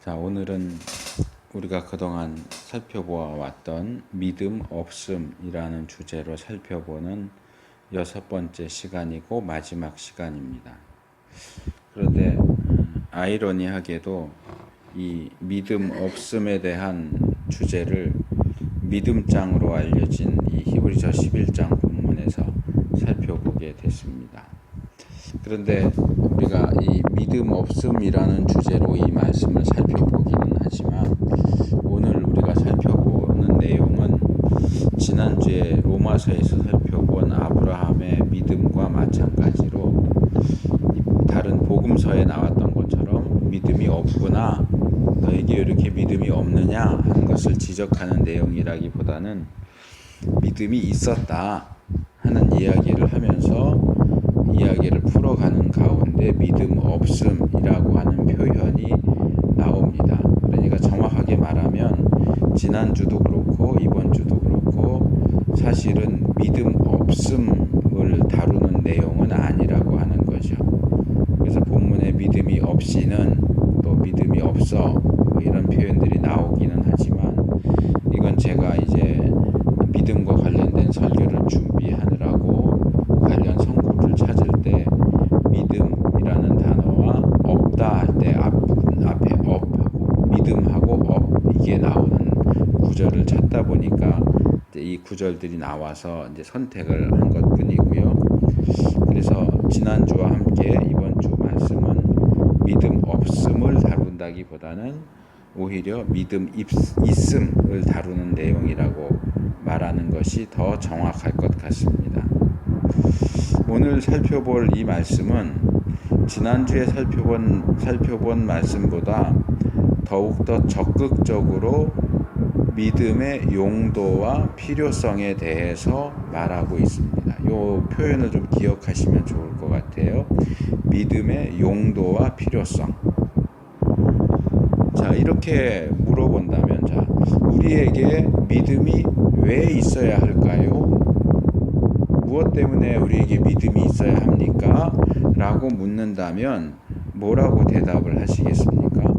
자, 오늘은 우리가 그동안 살펴보아왔던 믿음 없음이라는 주제로 살펴보는 6번째 시간이고 마지막 시간입니다. 그런데 아이러니하게도 이 믿음 없음에 대한 주제를 믿음장으로 알려진 이 히브리서 11장 본문에서 살펴보게 됐습니다. 그런데 우리가 이 믿음 없음이라는 주제로 이 말씀을 살펴보기는 하지만 오늘 우리가 살펴보는 내용은 지난주에 로마서에서 살펴본 아브라함의 믿음과 마찬가지로 다른 복음서에 나왔던 것처럼 믿음이 없구나, 너에게 이렇게 믿음이 없느냐 하는 것을 지적하는 내용이라기보다는 믿음이 있었다 하는 이야기를 하면서 이야기를 풀어가는 가운데 믿음 없음이라고 하는 표현이 나옵니다. 그러니까 정확하게 말하면 지난주도 그렇고 이번 주도 그렇고 사실은 믿음 없음을 다루는 내용은 아니라고 하는 거죠. 그래서 본문에 믿음이 없이는 또 믿음이 없어 이런 표현들이 나오기는 하지만 이건 제가 이제 믿음과 관련된 설교를 준비하느라고 관련 성구를 찾을 때 믿음이라는 단어와 없다 할 때 앞에 업하고 믿음하고 업 이게 나오는 구절을 찾다 보니까 이제 이 구절들이 나와서 이제 선택을 한 것뿐이고요. 그래서 지난주와 함께 이번 주 말씀은 믿음 없음을 다룬다기보다는 오히려 믿음 있음을 다루는 내용이라고 말하는 것이 더 정확할 것 같습니다. 오늘 살펴볼 이 말씀은 지난주에 살펴본 말씀보다 더욱더 적극적으로 믿음의 용도와 필요성에 대해서 말하고 있습니다. 이 표현을 좀 기억하시면 좋을 것 같아요. 믿음의 용도와 필요성. 자, 이렇게 물어본다면, 자, 우리에게 믿음이 왜 있어야 할까요? 무엇 때문에 우리에게 믿음이 있어야 합니까? 라고 묻는다면 뭐라고 대답을 하시겠습니까?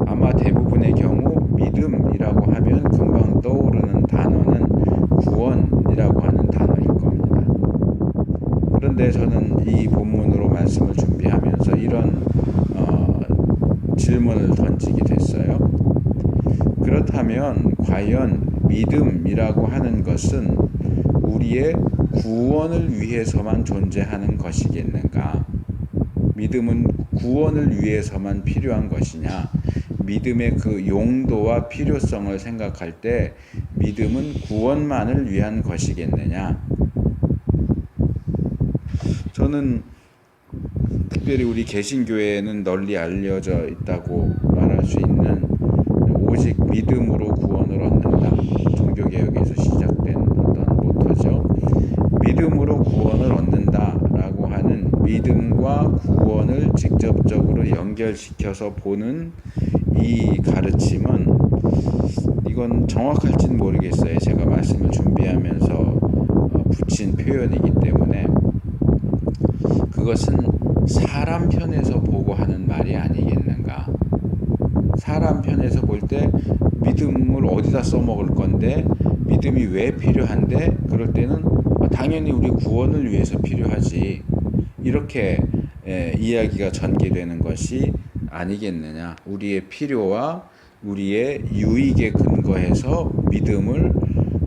아마 대부분의 경우 믿음이라고 하면 금방 떠오르는 단어는 구원이라고 하는 단어일 겁니다. 그런데 저는 이 본문으로 말씀을 준비하면서 이런 질문을 던지게 됐어요. 그렇다면 과연 믿음이라고 하는 것은 우리의 구원을 위해서만 존재하는 것이겠는가? 믿음은 구원을 위해서만 필요한 것이냐? 믿음의 그 용도와 필요성을 생각할 때 믿음은 구원만을 위한 것이겠느냐? 저는 특별히 우리 개신교회에는 널리 알려져 있다고 말할 수 있는 오직 믿음으로 구원을 얻는다. 종교개혁에서 시작된 어떤 모토죠. 믿음으로 구원을 얻는다라고 하는 믿음과 구원을 직접적으로 연결시켜서 보는 이 가르침은 이건 정확할지는 모르겠어요. 제가 말씀을 준비하면서 붙인 표현이기 때문에 그것은 사람 편에서 보고 하는 말이 아니겠는가. 사람 편에서 볼 때 믿음을 어디다 써먹을 건데 믿음이 왜 필요한데 그럴 때는 당연히 우리 구원을 위해서 필요하지 이렇게 이야기가 전개되는 것이 아니겠느냐. 우리의 필요와 우리의 유익에 근거해서 믿음을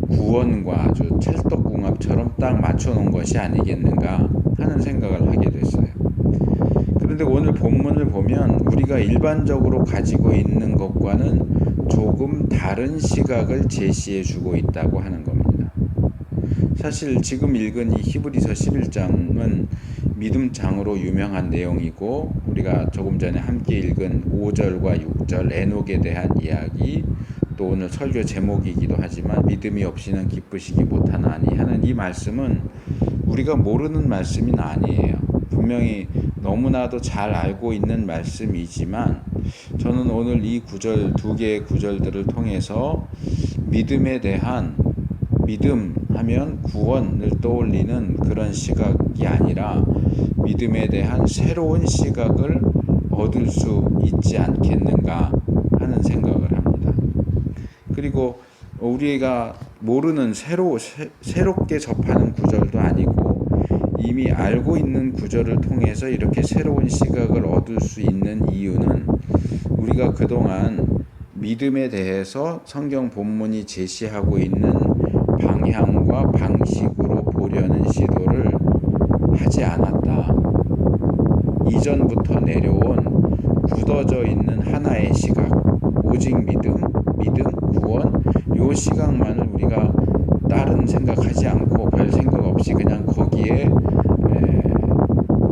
구원과 아주 찰떡궁합처럼 딱 맞춰놓은 것이 아니겠는가 하는 생각을 하게 됐어요. 그런데 오늘 본문을 보면 우리가 일반적으로 가지고 있는 것과는 조금 다른 시각을 제시해 주고 있다고 하는 겁니다. 사실 지금 읽은 이 히브리서 11장은 믿음장으로 유명한 내용이고 우리가 조금 전에 함께 읽은 5절과 6절 에녹에 대한 이야기, 또 오늘 설교 제목이기도 하지만 믿음이 없이는 기쁘시기 못하나니 하는 이 말씀은 우리가 모르는 말씀은 아니에요. 분명히 너무나도 잘 알고 있는 말씀이지만 저는 오늘 이 구절, 두 개의 구절들을 통해서 믿음에 대한, 믿음 하면 구원을 떠올리는 그런 시각이 아니라 믿음에 대한 새로운 시각을 얻을 수 있지 않겠는가 하는 생각을 합니다. 그리고 우리가 모르는 새롭게 접하는 구절도 아니고 이미 알고 있는 구절을 통해서 이렇게 새로운 시각을 얻을 수 있는 이유는 우리가 그동안 믿음에 대해서 성경 본문이 제시하고 있는 방향과 방식으로 보려는 시도를 하지 않았다. 이전부터 내려온 굳어져 있는 하나의 시각, 오직 믿음, 구원, 요 시각만을 우리가 다른 생각하지 않고 별 생각 없이 그냥 거기에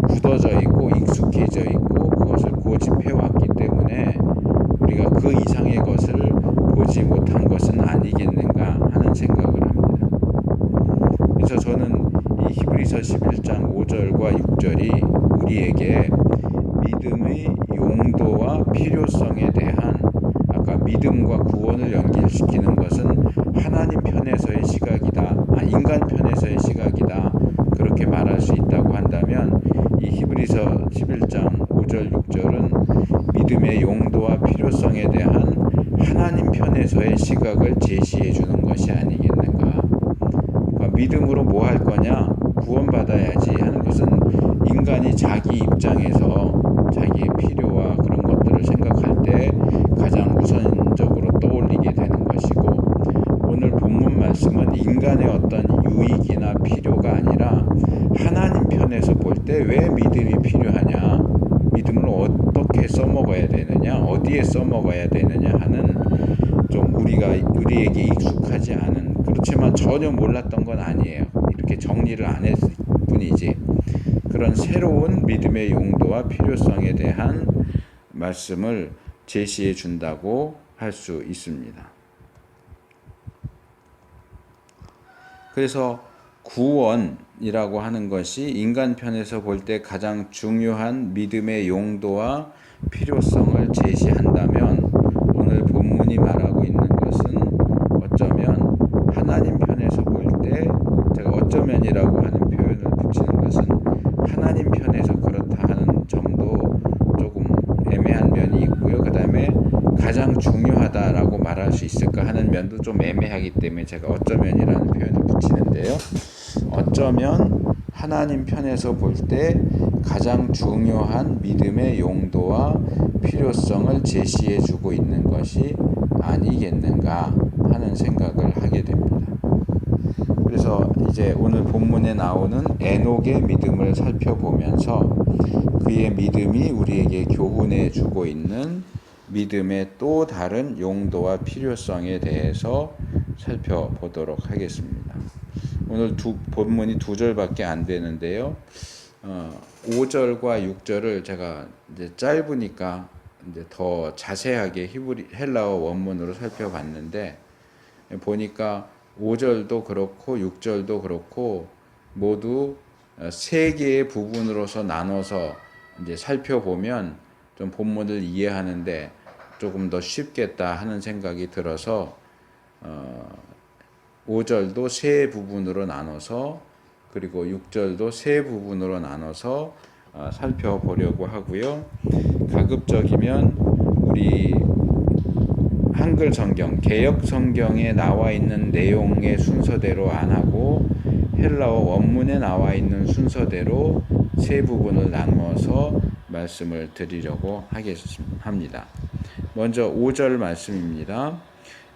굳어져 있고 익숙해져 있고 그것을 고집해 왔기 때문에 우리가 그 이상의 것을 보지 못한 것은 아니겠는가 하는 생각을 합니다. 그래서 저는 이 히브리서 11장 5절과 6절이 우리에게 믿음의 용도와 필요성에 대한, 아까 믿음과 구원을 연결시키는 것은 하나님 편에서의 시각이다, 인간 편에서의 시각이다, 그렇게 말할 수 있다고 한다면 이 히브리서 11장 5절 6절은 믿음의 용도와 필요성에 대한 하나님 편에서의 시각을 제시해 주는 것이 아니겠는가. 그러니까 믿음으로 뭐 할 거냐, 구원받아야지 하는 것은 인간이 자기 입장에서 자기의 필요와 그런 것들을 생각할 때 가장 우선적으로 떠올리게 되는 것이고, 오늘 본문 말씀은 인간의 어떤 유익이나 필요가 아니라 하나님 편에서 볼 때 왜 믿음이 필요하냐, 믿음을 어떻게 써먹어야 되느냐, 어디에 써먹어야 되느냐 하는, 좀 우리에게 익숙하지 않은, 그렇지만 전혀 몰랐던 건 아니에요. 이렇게 정리를 안 했을 뿐이지. 그런 새로운 믿음의 용도와 필요성에 대한 말씀을 제시해 준다고 할 수 있습니다. 그래서 구원이라고 하는 것이 인간 편에서 볼 때 가장 중요한 믿음의 용도와 필요성을 제시한다면, 오늘 본문이 말하고 있는 것은 어쩌면 하나님 편에서 볼 때, 제가 어쩌면이라고 하는 표현을 붙이는 것은 하나님 편에서 그렇다 하는 점도 조금 애매한 면이 있고요. 그 다음에 가장 중요하다라고 말할 수 있을까 하는 면도 좀 애매하기 때문에 제가 어쩌면이라는 표현을 붙이는데요. 어쩌면 하나님 편에서 볼 때 가장 중요한 믿음의 용도와 필요성을 제시해 주고 있는 것이 아니겠는가 하는 생각을 하게 됩니다. 그래서 이제 오늘 본문에 나오는 에녹의 믿음을 살펴보면서 그의 믿음이 우리에게 교훈해 주고 있는 믿음의 또 다른 용도와 필요성에 대해서 살펴보도록 하겠습니다. 오늘 본문이 2절밖에 안 되는데요. 5절과 6절을 제가 이제 짧으니까 이제 더 자세하게 헬라어 원문으로 살펴봤는데, 보니까 5절도 그렇고 6절도 그렇고 모두 세 개의 부분으로서 나눠서 이제 살펴보면 좀 본문을 이해하는데 조금 더 쉽겠다 하는 생각이 들어서 5절도 세 부분으로 나눠서, 그리고 6절도 세 부분으로 나눠서 살펴보려고 하고요. 가급적이면 우리 한글 성경, 개역 성경에 나와 있는 내용의 순서대로 안 하고 헬라어 원문에 나와 있는 순서대로 세 부분을 나누어서 말씀을 드리려고 합니다. 먼저 5절 말씀입니다.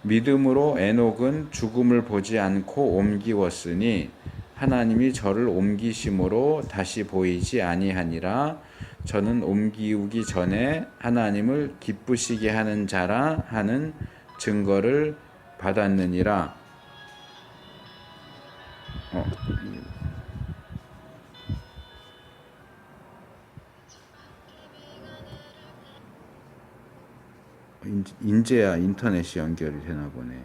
믿음으로 에녹은 죽음을 보지 않고 옮기웠으니 하나님이 저를 옮기심으로 다시 보이지 아니하니라. 저는 옮기우기 전에 하나님을 기쁘시게 하는 자라 하는 증거를 받았느니라. 인제야 인터넷이 연결이 되나 보네요.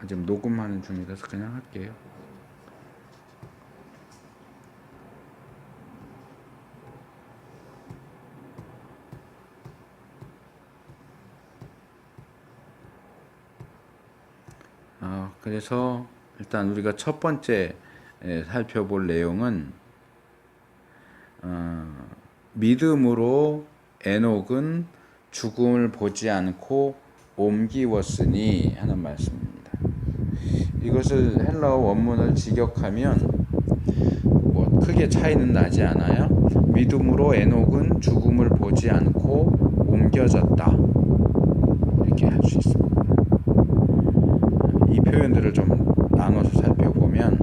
지금 녹음하는 중이라서 그냥 할게요. 그래서 일단 우리가 첫 번째 살펴볼 내용은 믿음으로 에녹은 죽음을 보지 않고 옮기웠으니 하는 말씀입니다. 이것을 헬라어 원문을 직역하면 뭐 크게 차이는 나지 않아요. 믿음으로 에녹은 죽음을 보지 않고 옮겨졌다. 이렇게 할 수 있습니다. 이 표현들을 좀 나눠서 살펴보면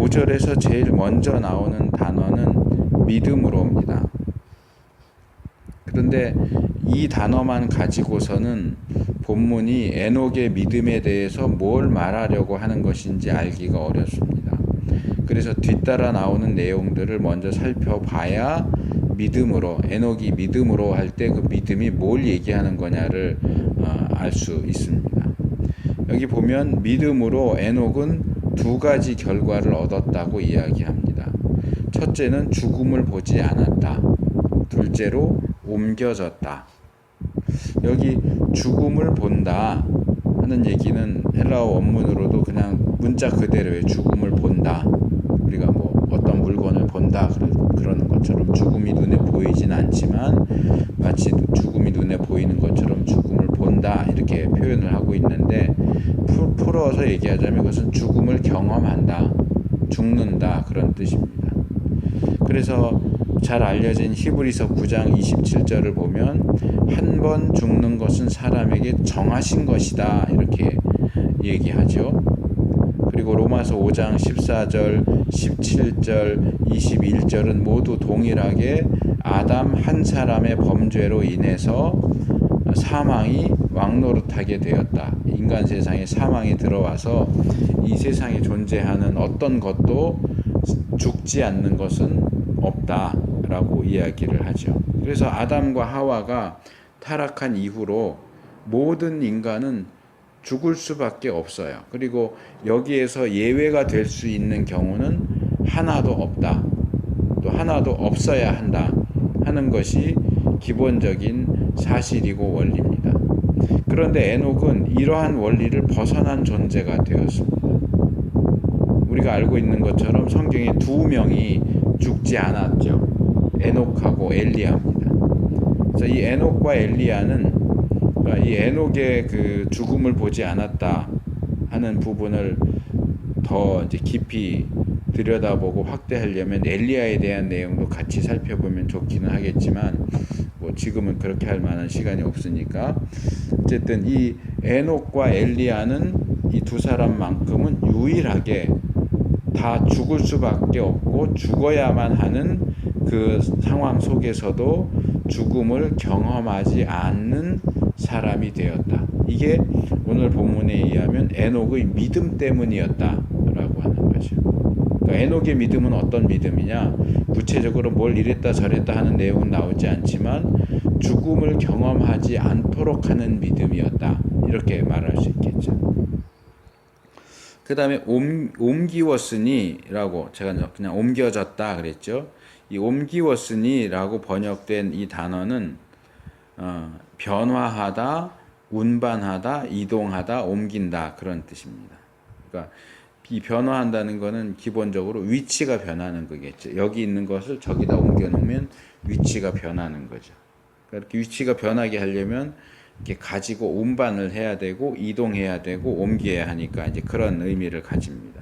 5절에서 제일 먼저 나오는 단어는 믿음으로입니다. 그런데 이 단어만 가지고서는 본문이 에녹의 믿음에 대해서 뭘 말하려고 하는 것인지 알기가 어렵습니다. 그래서 뒤따라 나오는 내용들을 먼저 살펴봐야 믿음으로, 에녹이 믿음으로 할 때 그 믿음이 뭘 얘기하는 거냐를 알 수 있습니다. 여기 보면 믿음으로 에녹은 두 가지 결과를 얻었다고 이야기합니다. 첫째는 죽음을 보지 않았다. 둘째로 옮겨졌다. 여기 죽음을 본다 하는 얘기는 헬라어 원문으로도 그냥 문자 그대로의 죽음을 본다. 우리가 뭐 어떤 물건을 본다 그러는 것처럼 죽음이 눈에 보이진 않지만 마치 죽음이 눈에 보이는 것처럼 죽음을 본다 이렇게 표현을 하고 있는데 풀어서 얘기하자면 이것은 죽음을 경험한다, 죽는다 그런 뜻입니다. 그래서 잘 알려진 히브리서 9장 27절을 보면 한 번 죽는 것은 사람에게 정하신 것이다 이렇게 얘기하죠. 그리고 로마서 5장 14절, 17절, 21절은 모두 동일하게 아담 한 사람의 범죄로 인해서 사망이 왕노릇하게 되었다. 인간 세상에 사망이 들어와서 이 세상에 존재하는 어떤 것도 죽지 않는 것은 없다라고 이야기를 하죠. 그래서 아담과 하와가 타락한 이후로 모든 인간은 죽을 수밖에 없어요. 그리고 여기에서 예외가 될 수 있는 경우는 하나도 없다. 또 하나도 없어야 한다 하는 것이 기본적인 사실이고 원리입니다. 그런데 에녹은 이러한 원리를 벗어난 존재가 되었습니다. 우리가 알고 있는 것처럼 성경에 두 명이 죽지 않았죠. 에녹하고 엘리야입니다. 그래서 이 에녹과 엘리야는 이 에녹의 그 죽음을 보지 않았다 하는 부분을 더 이제 깊이 들여다보고 확대하려면 엘리야에 대한 내용도 같이 살펴보면 좋기는 하겠지만 뭐 지금은 그렇게 할 만한 시간이 없으니까 어쨌든 이 에녹과 엘리야는 이 두 사람만큼은 유일하게 다 죽을 수밖에 없고 죽어야만 하는 그 상황 속에서도 죽음을 경험하지 않는 사람이 되었다. 이게 오늘 본문에 의하면 에녹의 믿음 때문이었다라고 하는 거죠. 그러니까 에녹의 믿음은 어떤 믿음이냐? 구체적으로 뭘 이랬다 저랬다 하는 내용은 나오지 않지만 죽음을 경험하지 않도록 하는 믿음이었다. 이렇게 말할 수 있겠죠. 그 다음에 옮기웠으니라고 제가 그냥 옮겨졌다 그랬죠. 이 옮기웠으니라고 번역된 이 단어는 변화하다, 운반하다, 이동하다, 옮긴다 그런 뜻입니다. 그러니까 이 변화한다는 것은 기본적으로 위치가 변하는 거겠죠. 여기 있는 것을 저기다 옮겨놓으면 위치가 변하는 거죠. 그러니까 이렇게 위치가 변하게 하려면 이렇게 가지고 운반을 해야 되고 이동해야 되고 옮겨야 하니까 이제 그런 의미를 가집니다.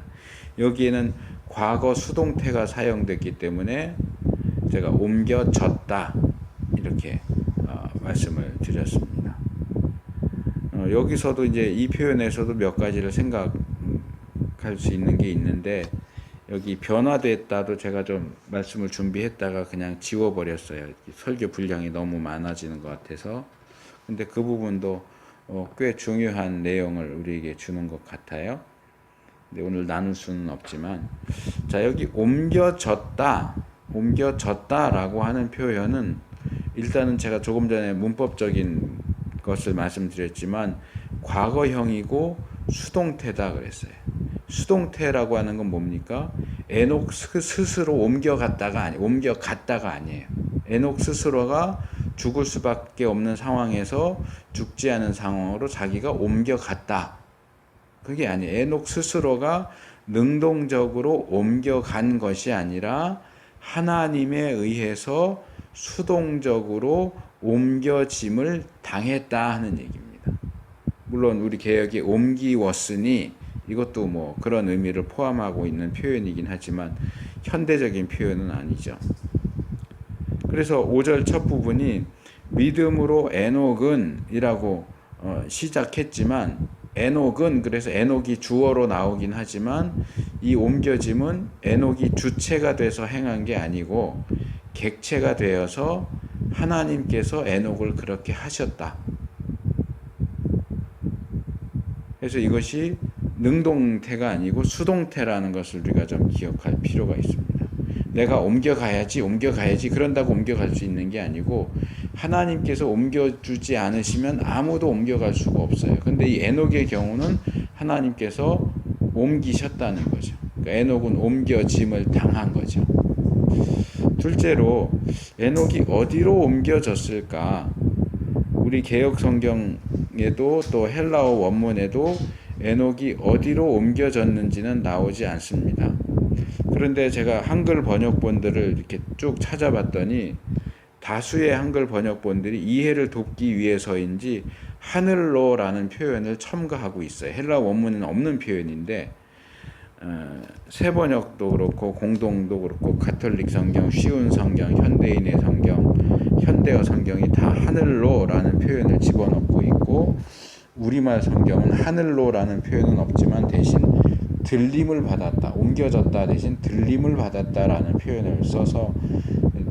여기에는 과거 수동태가 사용됐기 때문에 제가 옮겨졌다 이렇게 말씀을 드렸습니다. 여기서도 이제 이 표현에서도 몇 가지를 생각할 수 있는 게 있는데 여기 변화됐다도 제가 좀 말씀을 준비했다가 그냥 지워버렸어요. 설교 분량이 너무 많아지는 것 같아서. 근데 그 부분도 꽤 중요한 내용을 우리에게 주는 것 같아요. 근데 오늘 나눌 수는 없지만 자 여기 옮겨졌다라고 하는 표현은 일단은 제가 조금 전에 문법적인 것을 말씀드렸지만 과거형이고 수동태다 그랬어요. 수동태라고 하는 건 뭡니까? 에녹 스스로 옮겨갔다가 아니에요. 에녹 스스로가 죽을 수밖에 없는 상황에서 죽지 않은 상황으로 자기가 옮겨갔다. 그게 아니에요. 에녹 스스로가 능동적으로 옮겨간 것이 아니라 하나님에 의해서 수동적으로 옮겨짐을 당했다 하는 얘기입니다. 물론 우리 개역이 옮기웠으니 이것도 뭐 그런 의미를 포함하고 있는 표현이긴 하지만 현대적인 표현은 아니죠. 그래서 5절 첫 부분이 믿음으로 에녹은 이라고 시작했지만 에녹은 그래서 에녹이 주어로 나오긴 하지만 이 옮겨짐은 에녹이 주체가 돼서 행한 게 아니고 객체가 되어서 하나님께서 에녹을 그렇게 하셨다. 그래서 이것이 능동태가 아니고 수동태라는 것을 우리가 좀 기억할 필요가 있습니다. 내가 옮겨가야지 그런다고 옮겨갈 수 있는 게 아니고 하나님께서 옮겨주지 않으시면 아무도 옮겨갈 수가 없어요. 근데 이 에녹의 경우는 하나님께서 옮기셨다는 거죠. 그러니까 에녹은 옮겨짐을 당한 거죠. 둘째로 에녹이 어디로 옮겨졌을까? 우리 개역 성경에도 또 헬라어 원문에도 에녹이 어디로 옮겨졌는지는 나오지 않습니다. 그런데 제가 한글 번역본들을 이렇게 쭉 찾아봤더니 다수의 한글 번역본들이 이해를 돕기 위해서인지 하늘로라는 표현을 첨가하고 있어요. 헬라 원문에는 없는 표현인데 새 번역도 그렇고 공동도 그렇고 가톨릭 성경, 쉬운 성경, 현대인의 성경, 현대어 성경이 다 하늘로라는 표현을 집어넣고 있고 우리말 성경은 하늘로라는 표현은 없지만 대신 들림을 받았다, 옮겨졌다 대신 들림을 받았다라는 표현을 써서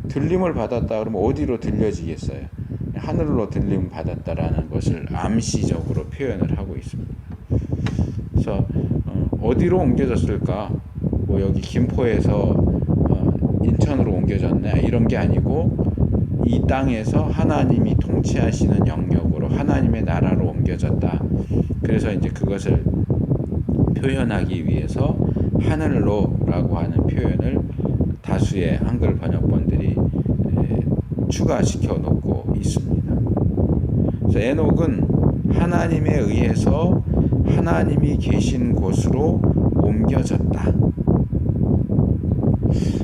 들림을 받았다 그러면 어디로 들려지겠어요? 하늘로 들림 받았다라는 것을 암시적으로 표현을 하고 있습니다. 그래서 어디로 옮겨졌을까? 뭐 여기 김포에서 인천으로 옮겨졌네 이런 게 아니고 이 땅에서 하나님이 통치하시는 영역으로 하나님의 나라로 옮겨졌다. 그래서 이제 그것을 표현하기 위해서 하늘로라고 하는 표현을 다수의 한글 번역본들이 추가시켜 놓고 있습니다. 그래서 에녹은 하나님에 의해서 하나님이 계신 곳으로 옮겨졌다.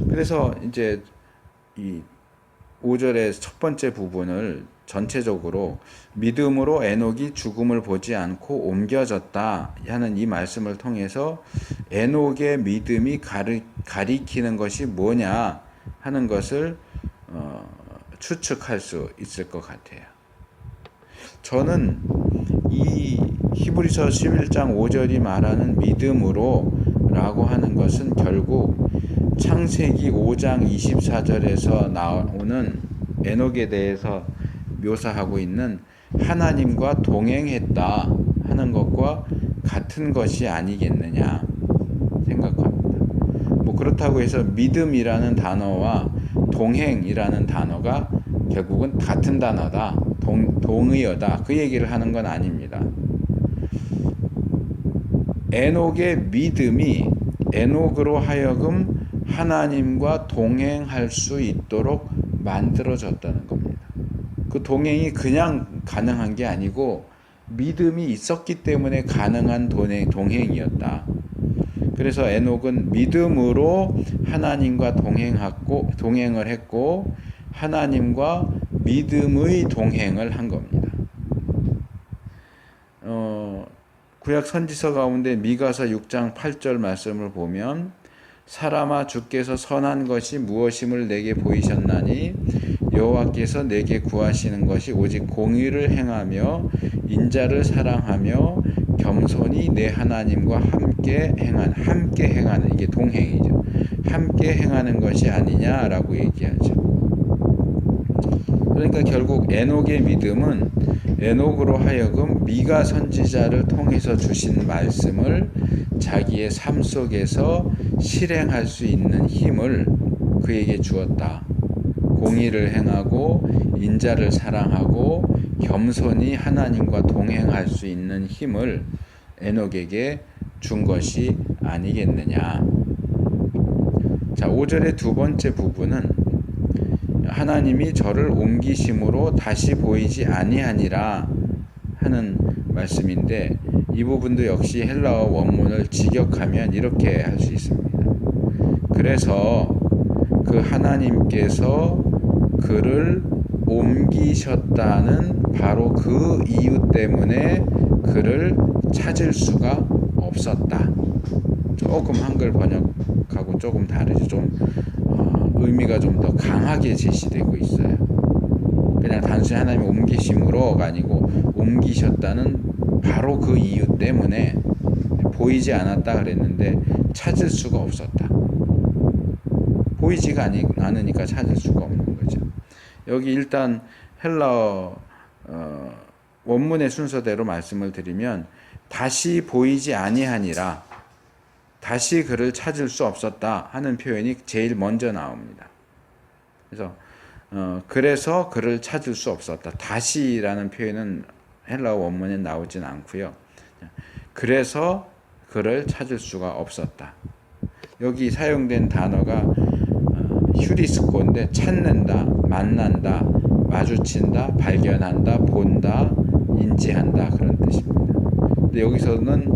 그래서 이제 이 5절의 첫 번째 부분을 전체적으로 믿음으로 에녹이 죽음을 보지 않고 옮겨졌다 하는 이 말씀을 통해서 에녹의 믿음이 가리키는 것이 뭐냐 하는 것을 추측할 수 있을 것 같아요. 저는 이 히브리서 11장 5절이 말하는 믿음으로 라고 하는 것은 결국 창세기 5장 24절에서 나오는 에녹에 대해서 묘사하고 있는 하나님과 동행했다 하는 것과 같은 것이 아니겠느냐 생각합니다. 뭐 그렇다고 해서 믿음이라는 단어와 동행이라는 단어가 결국은 같은 단어다, 동의어다 그 얘기를 하는 건 아닙니다. 에녹의 믿음이 에녹으로 하여금 하나님과 동행할 수 있도록 만들어졌다는 겁니다. 그 동행이 그냥 가능한 게 아니고 믿음이 있었기 때문에 가능한 동행이었다. 그래서 에녹은 믿음으로 하나님과 동행을 했고 하나님과 믿음의 동행을 한 겁니다. 구약 선지서 가운데 미가서 6장 8절 말씀을 보면 사람아 주께서 선한 것이 무엇임을 내게 보이셨나니 여호와께서 내게 구하시는 것이 오직 공의를 행하며 인자를 사랑하며 겸손히 내 하나님과 함께 행하는 이게 동행이죠. 함께 행하는 것이 아니냐라고 얘기하죠. 그러니까 결국 에녹의 믿음은 에녹으로 하여금 미가 선지자를 통해서 주신 말씀을 자기의 삶 속에서 실행할 수 있는 힘을 그에게 주었다. 공의를 행하고 인자를 사랑하고 겸손히 하나님과 동행할 수 있는 힘을 에녹에게 준 것이 아니겠느냐. 자, 5절의 두 번째 부분은 하나님이 저를 옮기심으로 다시 보이지 아니하니라 하는 말씀인데 이 부분도 역시 헬라어 원문을 직역하면 이렇게 할 수 있습니다. 그래서 그 하나님께서 그를 옮기셨다는 바로 그 이유 때문에 그를 찾을 수가 없었다. 조금 한글 번역하고 조금 다르죠. 좀 의미가 좀 더 강하게 제시되고 있어요. 그냥 단순히 하나님이 옮기심으로가 아니고 옮기셨다는 바로 그 이유 때문에 보이지 않았다 그랬는데 찾을 수가 없었다. 보이지가 않으니까 찾을 수가 없는 거죠. 여기 일단 헬라어 원문의 순서대로 말씀을 드리면 다시 보이지 아니하니라, 다시 그를 찾을 수 없었다 하는 표현이 제일 먼저 나옵니다. 그래서 그를 찾을 수 없었다. 다시라는 표현은 헬라어 원문에 나오진 않고요. 그래서 그를 찾을 수가 없었다. 여기 사용된 단어가 휴리스코인데 찾는다, 만난다, 마주친다, 발견한다, 본다, 인지한다 그런 뜻입니다. 근데 여기서는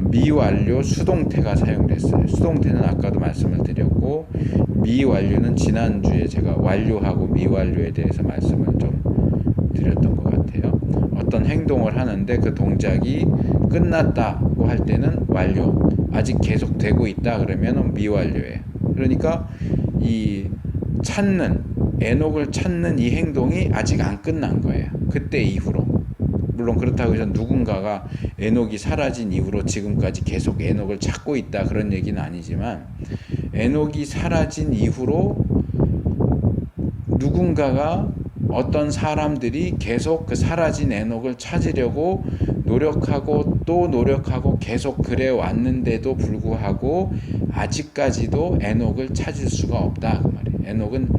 미완료 수동태가 사용됐어요. 수동태는 아까도 말씀을 드렸고 미완료는 지난주에 제가 완료하고 미완료에 대해서 말씀을 좀 드렸던 것 같아요. 어떤 행동을 하는데 그 동작이 끝났다고 할 때는 완료, 아직 계속되고 있다 그러면 미완료예요. 그러니까 이 에녹을 찾는 이 행동이 아직 안 끝난 거예요. 그때 이후로. 물론 그렇다고 해서 누군가가 에녹이 사라진 이후로 지금까지 계속 에녹을 찾고 있다 그런 얘기는 아니지만, 에녹이 사라진 이후로 누군가가, 어떤 사람들이 계속 그 사라진 에녹을 찾으려고 노력하고 또 노력하고 계속 그래 왔는데도 불구하고 아직까지도 에녹을 찾을 수가 없다 그 말이에요. 에녹은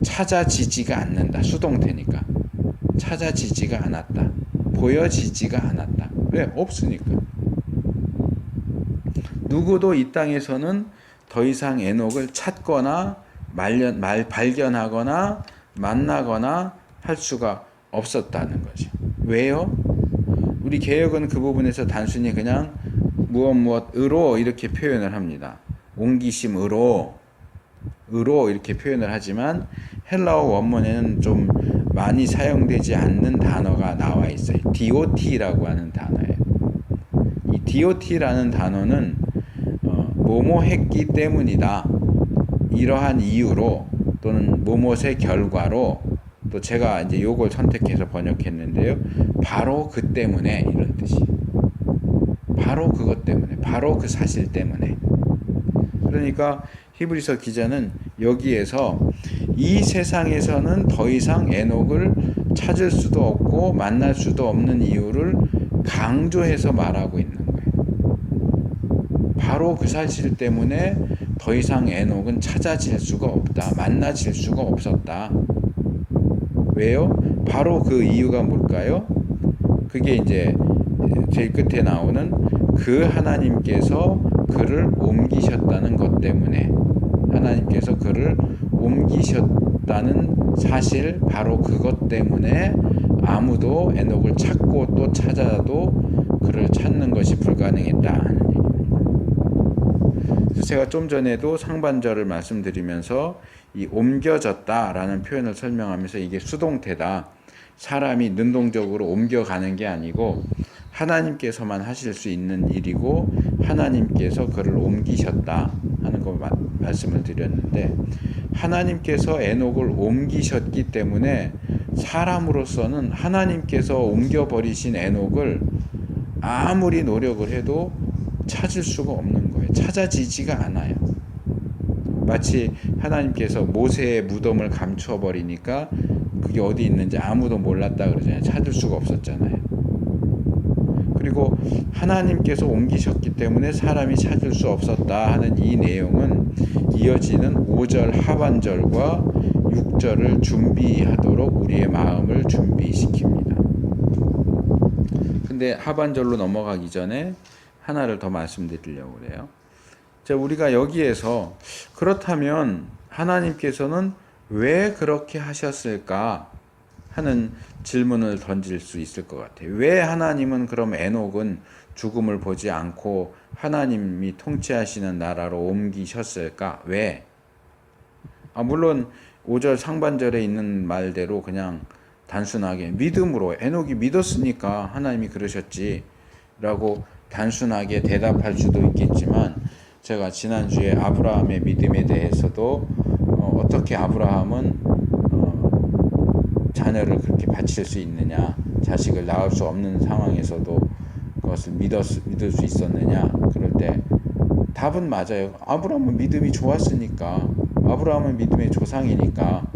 찾아지지가 않는다. 수동태니까 찾아지지가 않았다. 보여지지가 않았다. 왜? 없으니까. 누구도 이 땅에서는 더 이상 에녹을 찾거나 발견하거나 만나거나 할 수가 없었다는 거죠. 왜요? 우리 개역은 그 부분에서 단순히 그냥 무엇으로 이렇게 표현을 합니다. 옮기심으로, 이렇게 표현을 하지만 헬라어 원문에는 좀 많이 사용되지 않는 단어가 나와 있어요. DOT라고 하는 단어예요. 이 DOT라는 단어는 뭐뭐 했기 때문이다, 이러한 이유로, 또는 뭐뭇의 결과로, 또 제가 이제 요걸 선택해서 번역했는데요. 바로 그 때문에, 이런 뜻이에요. 바로 그것 때문에, 바로 그 사실 때문에. 그러니까 히브리서 기자는 여기에서 이 세상에서는 더 이상 에녹을 찾을 수도 없고 만날 수도 없는 이유를 강조해서 말하고 있는 거예요. 바로 그 사실 때문에 더 이상 에녹은 찾아질 수가 없다, 만나질 수가 없었다. 왜요? 바로 그 이유가 뭘까요? 그게 이제 제일 끝에 나오는 그 하나님께서 그를 옮기셨다는 것 때문에, 하나님께서 그를 옮기셨다는 사실, 바로 그것 때문에 아무도 에녹을 찾고 또 찾아도 그를 찾는 것이 불가능했다 하는 얘기입니다. 그래서 제가 좀 전에도 상반절을 말씀드리면서 이 옮겨졌다라는 표현을 설명하면서 이게 수동태다, 사람이 능동적으로 옮겨가는 게 아니고 하나님께서만 하실 수 있는 일이고 하나님께서 그를 옮기셨다 하는 거 말씀을 드렸는데, 하나님께서 에녹을 옮기셨기 때문에 사람으로서는 하나님께서 옮겨버리신 에녹을 아무리 노력을 해도 찾을 수가 없는 거예요. 찾아지지가 않아요. 마치 하나님께서 모세의 무덤을 감춰버리니까 그게 어디 있는지 아무도 몰랐다 그러잖아요. 찾을 수가 없었잖아요. 그리고 하나님께서 옮기셨기 때문에 사람이 찾을 수 없었다 하는 이 내용은 이어지는 5절 하반절과 6절을 준비하도록 우리의 마음을 준비시킵니다. 근데 하반절로 넘어가기 전에 하나를 더 말씀드리려고 그래요. 자, 우리가 여기에서 그렇다면 하나님께서는 왜 그렇게 하셨을까 하는 질문을 던질 수 있을 것 같아요. 왜 하나님은 그럼 에녹은 죽음을 보지 않고 하나님이 통치하시는 나라로 옮기셨을까? 왜? 물론 5절 상반절에 있는 말대로 그냥 단순하게 믿음으로 에녹이 믿었으니까 하나님이 그러셨지 라고 단순하게 대답할 수도 있겠지만, 제가 지난주에 아브라함의 믿음에 대해서도 어떻게 아브라함은 자녀를 그렇게 바칠 수 있느냐, 자식을 낳을 수 없는 상황에서도 그것을 믿을 수 있었느냐, 그럴 때 답은 맞아요. 아브라함은 믿음이 좋았으니까, 아브라함은 믿음의 조상이니까,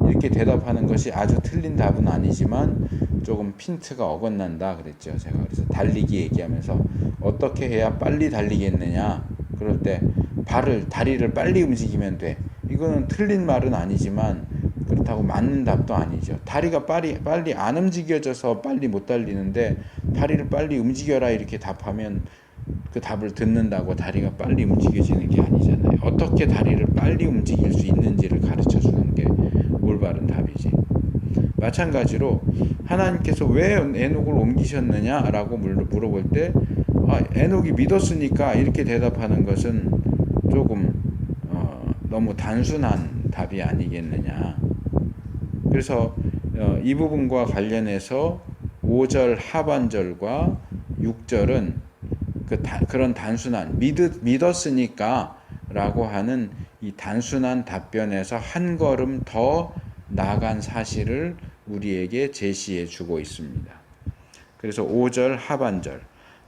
이렇게 대답하는 것이 아주 틀린 답은 아니지만 조금 핀트가 어긋난다 그랬죠. 제가 그래서 달리기 얘기하면서 어떻게 해야 빨리 달리겠느냐, 그럴 때 다리를 빨리 움직이면 돼. 이거는 틀린 말은 아니지만 그렇다고 맞는 답도 아니죠. 다리가 빨리 안 움직여져서 빨리 못 달리는데, 다리를 빨리 움직여라 이렇게 답하면 그 답을 듣는다고 다리가 빨리 움직여지는 게 아니잖아요. 어떻게 다리를 빨리 움직일 수 있는지를 가르쳐 주는 게 올바른 답이지. 마찬가지로 하나님께서 왜 에녹을 옮기셨느냐라고 물어볼 때 에녹이 믿었으니까 이렇게 대답하는 것은 조금 너무 단순한 답이 아니겠느냐. 그래서 이 부분과 관련해서 5절 하반절과 6절은 그런 단순한 믿었으니까 라고 하는 이 단순한 답변에서 한 걸음 더 나아간 사실을 우리에게 제시해 주고 있습니다. 그래서 5절 하반절,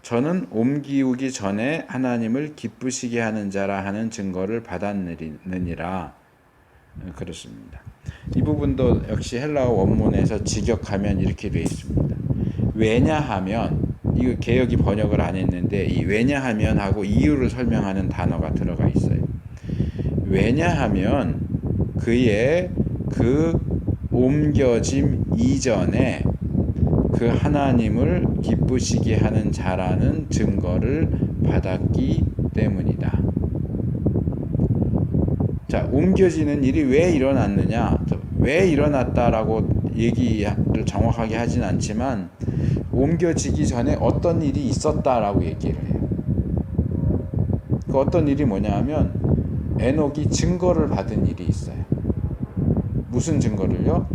저는 옮기우기 전에 하나님을 기쁘시게 하는 자라 하는 증거를 받았느니라, 그렇습니다. 이 부분도 역시 헬라어 원문에서 직역하면 이렇게 되어 있습니다. 왜냐하면, 이거 개역이 번역을 안 했는데 이 왜냐하면 하고 이유를 설명하는 단어가 들어가 있어요. 왜냐하면 그의 그 옮겨짐 이전에 그 하나님을 기쁘시게 하는 자라는 증거를 받았기 때문이다. 자, 옮겨지는 일이 왜 일어났느냐, 왜 일어났다라고 얘기를 정확하게 하진 않지만 옮겨지기 전에 어떤 일이 있었다라고 얘기를 해요. 그 어떤 일이 뭐냐 하면 에녹이 증거를 받은 일이 있어요. 무슨 증거를요?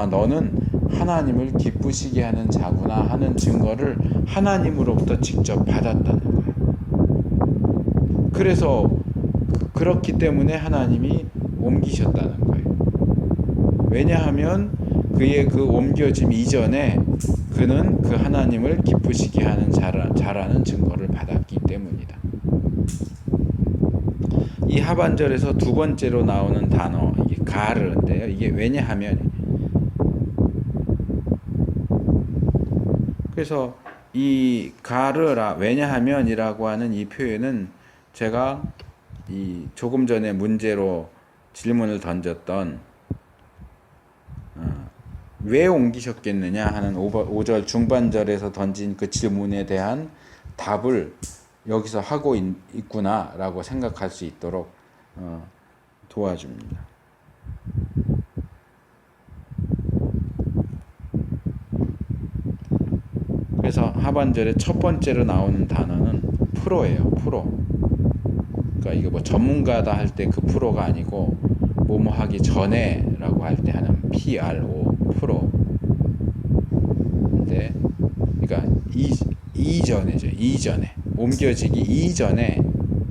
너는 하나님을 기쁘시게 하는 자구나 하는 증거를 하나님으로부터 직접 받았다는 거예요. 그래서 그렇기 때문에 하나님이 옮기셨다는 거예요. 왜냐하면 그의 그 옮겨짐 이전에 그는 그 하나님을 기쁘시게 하는 자라는 증거를 받았기 때문이다. 이 하반절에서 두 번째로 나오는 단어, 이게 가르인데요. 이게 왜냐하면, 그래서 이 가르라, 왜냐하면이라고 하는 이 표현은 제가 이 조금 전에 문제로 질문을 던졌던 왜 옮기셨겠느냐 하는 5절 중반절에서 던진 그 질문에 대한 답을 여기서 하고 있구나라고 생각할 수 있도록 도와줍니다. 그래서 하반절에 첫 번째로 나오는 단어는 프로예요. 프로. 그러니까 이거 뭐 전문가다 할 때 그 프로가 아니고 뭐뭐 하기 전에라고 할 때 하는 PRO, 프로. 근데 그러니까 이전에죠. 이전에. 옮겨지기 이전에,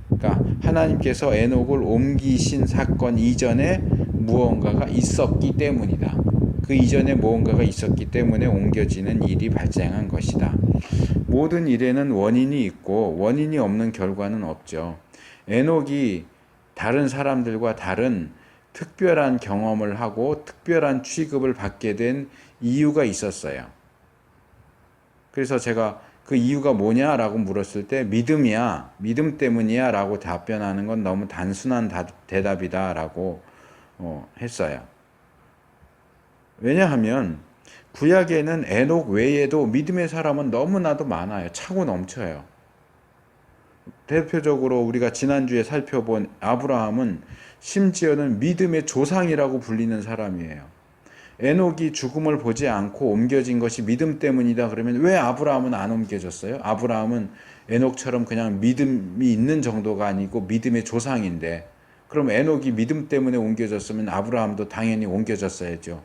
그러니까 하나님께서 에녹을 옮기신 사건 이전에 무언가가 있었기 때문이다. 그 이전에 무언가가 있었기 때문에 옮겨지는 일이 발생한 것이다. 모든 일에는 원인이 있고 원인이 없는 결과는 없죠. 에녹이 다른 사람들과 다른 특별한 경험을 하고 특별한 취급을 받게 된 이유가 있었어요. 그래서 제가 그 이유가 뭐냐라고 물었을 때 믿음이야, 믿음 때문이야 라고 답변하는 건 너무 단순한 대답이다 라고 했어요. 왜냐하면 구약에는 에녹 외에도 믿음의 사람은 너무나도 많아요. 차고 넘쳐요. 대표적으로 우리가 지난주에 살펴본 아브라함은 심지어는 믿음의 조상이라고 불리는 사람이에요. 에녹이 죽음을 보지 않고 옮겨진 것이 믿음 때문이다 그러면 왜 아브라함은 안 옮겨졌어요? 아브라함은 에녹처럼 그냥 믿음이 있는 정도가 아니고 믿음의 조상인데 그럼 에녹이 믿음 때문에 옮겨졌으면 아브라함도 당연히 옮겨졌어야죠.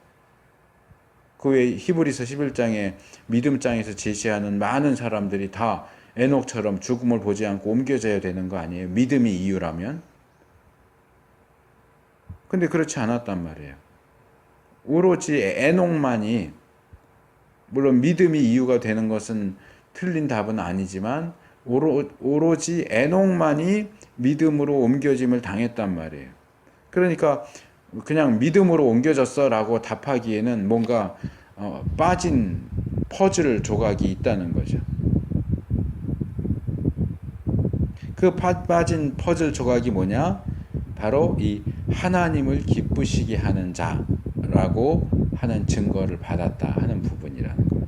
그 외에 히브리서 11장에 믿음장에서 제시하는 많은 사람들이 다 에녹처럼 죽음을 보지 않고 옮겨져야 되는 거 아니에요? 믿음이 이유라면? 근데 그렇지 않았단 말이에요. 오로지 에녹만이, 물론 믿음이 이유가 되는 것은 틀린 답은 아니지만 오로지 에녹만이 믿음으로 옮겨짐을 당했단 말이에요. 그러니까 그냥 믿음으로 옮겨졌어 라고 답하기에는 뭔가 빠진 퍼즐 조각이 있다는 거죠. 그 빠진 퍼즐 조각이 뭐냐? 바로 이 하나님을 기쁘시게 하는 자라고 하는 증거를 받았다 하는 부분이라는 거예요.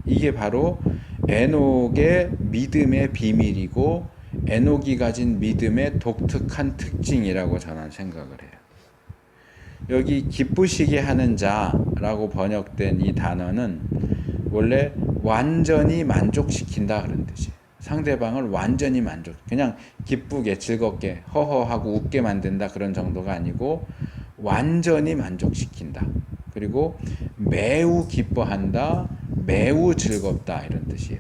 이게 바로 에녹의 믿음의 비밀이고 에녹이 가진 믿음의 독특한 특징이라고 저는 생각을 해요. 여기 기쁘시게 하는 자라고 번역된 이 단어는 원래 완전히 만족시킨다 그런 뜻이에요. 상대방을 완전히 그냥 기쁘게 즐겁게 허허하고 웃게 만든다 그런 정도가 아니고 완전히 만족시킨다. 그리고 매우 기뻐한다, 매우 즐겁다 이런 뜻이에요.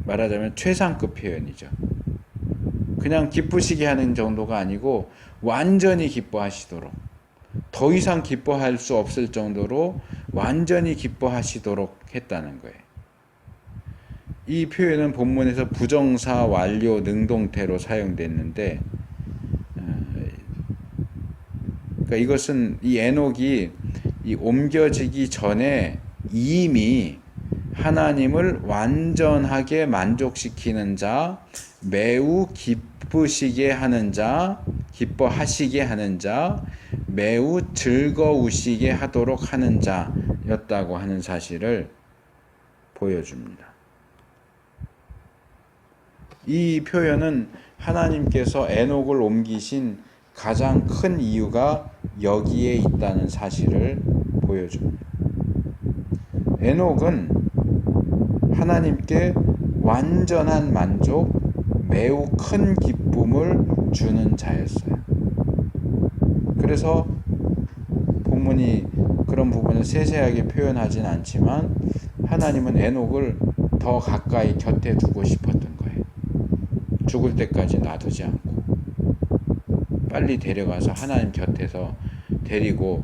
말하자면 최상급 표현이죠. 그냥 기쁘시게 하는 정도가 아니고 완전히 기뻐하시도록, 더 이상 기뻐할 수 없을 정도로 완전히 기뻐하시도록 했다는 거예요. 이 표현은 본문에서 부정사 완료 능동태로 사용됐는데, 그러니까 이것은 이 에녹이 이 옮겨지기 전에 이미 하나님을 완전하게 만족시키는 자, 매우 기쁘시게 하는 자, 기뻐하시게 하는 자, 매우 즐거우시게 하도록 하는 자였다고 하는 사실을 보여줍니다. 이 표현은 하나님께서 에녹을 옮기신 가장 큰 이유가 여기에 있다는 사실을 보여줍니다. 에녹은 하나님께 완전한 만족, 매우 큰 기쁨을 주는 자였어요. 그래서 본문이 그런 부분을 세세하게 표현하진 않지만 하나님은 에녹을 더 가까이 곁에 두고 싶었던 거예요. 죽을 때까지 놔두지 않고 빨리 데려가서 하나님 곁에서 데리고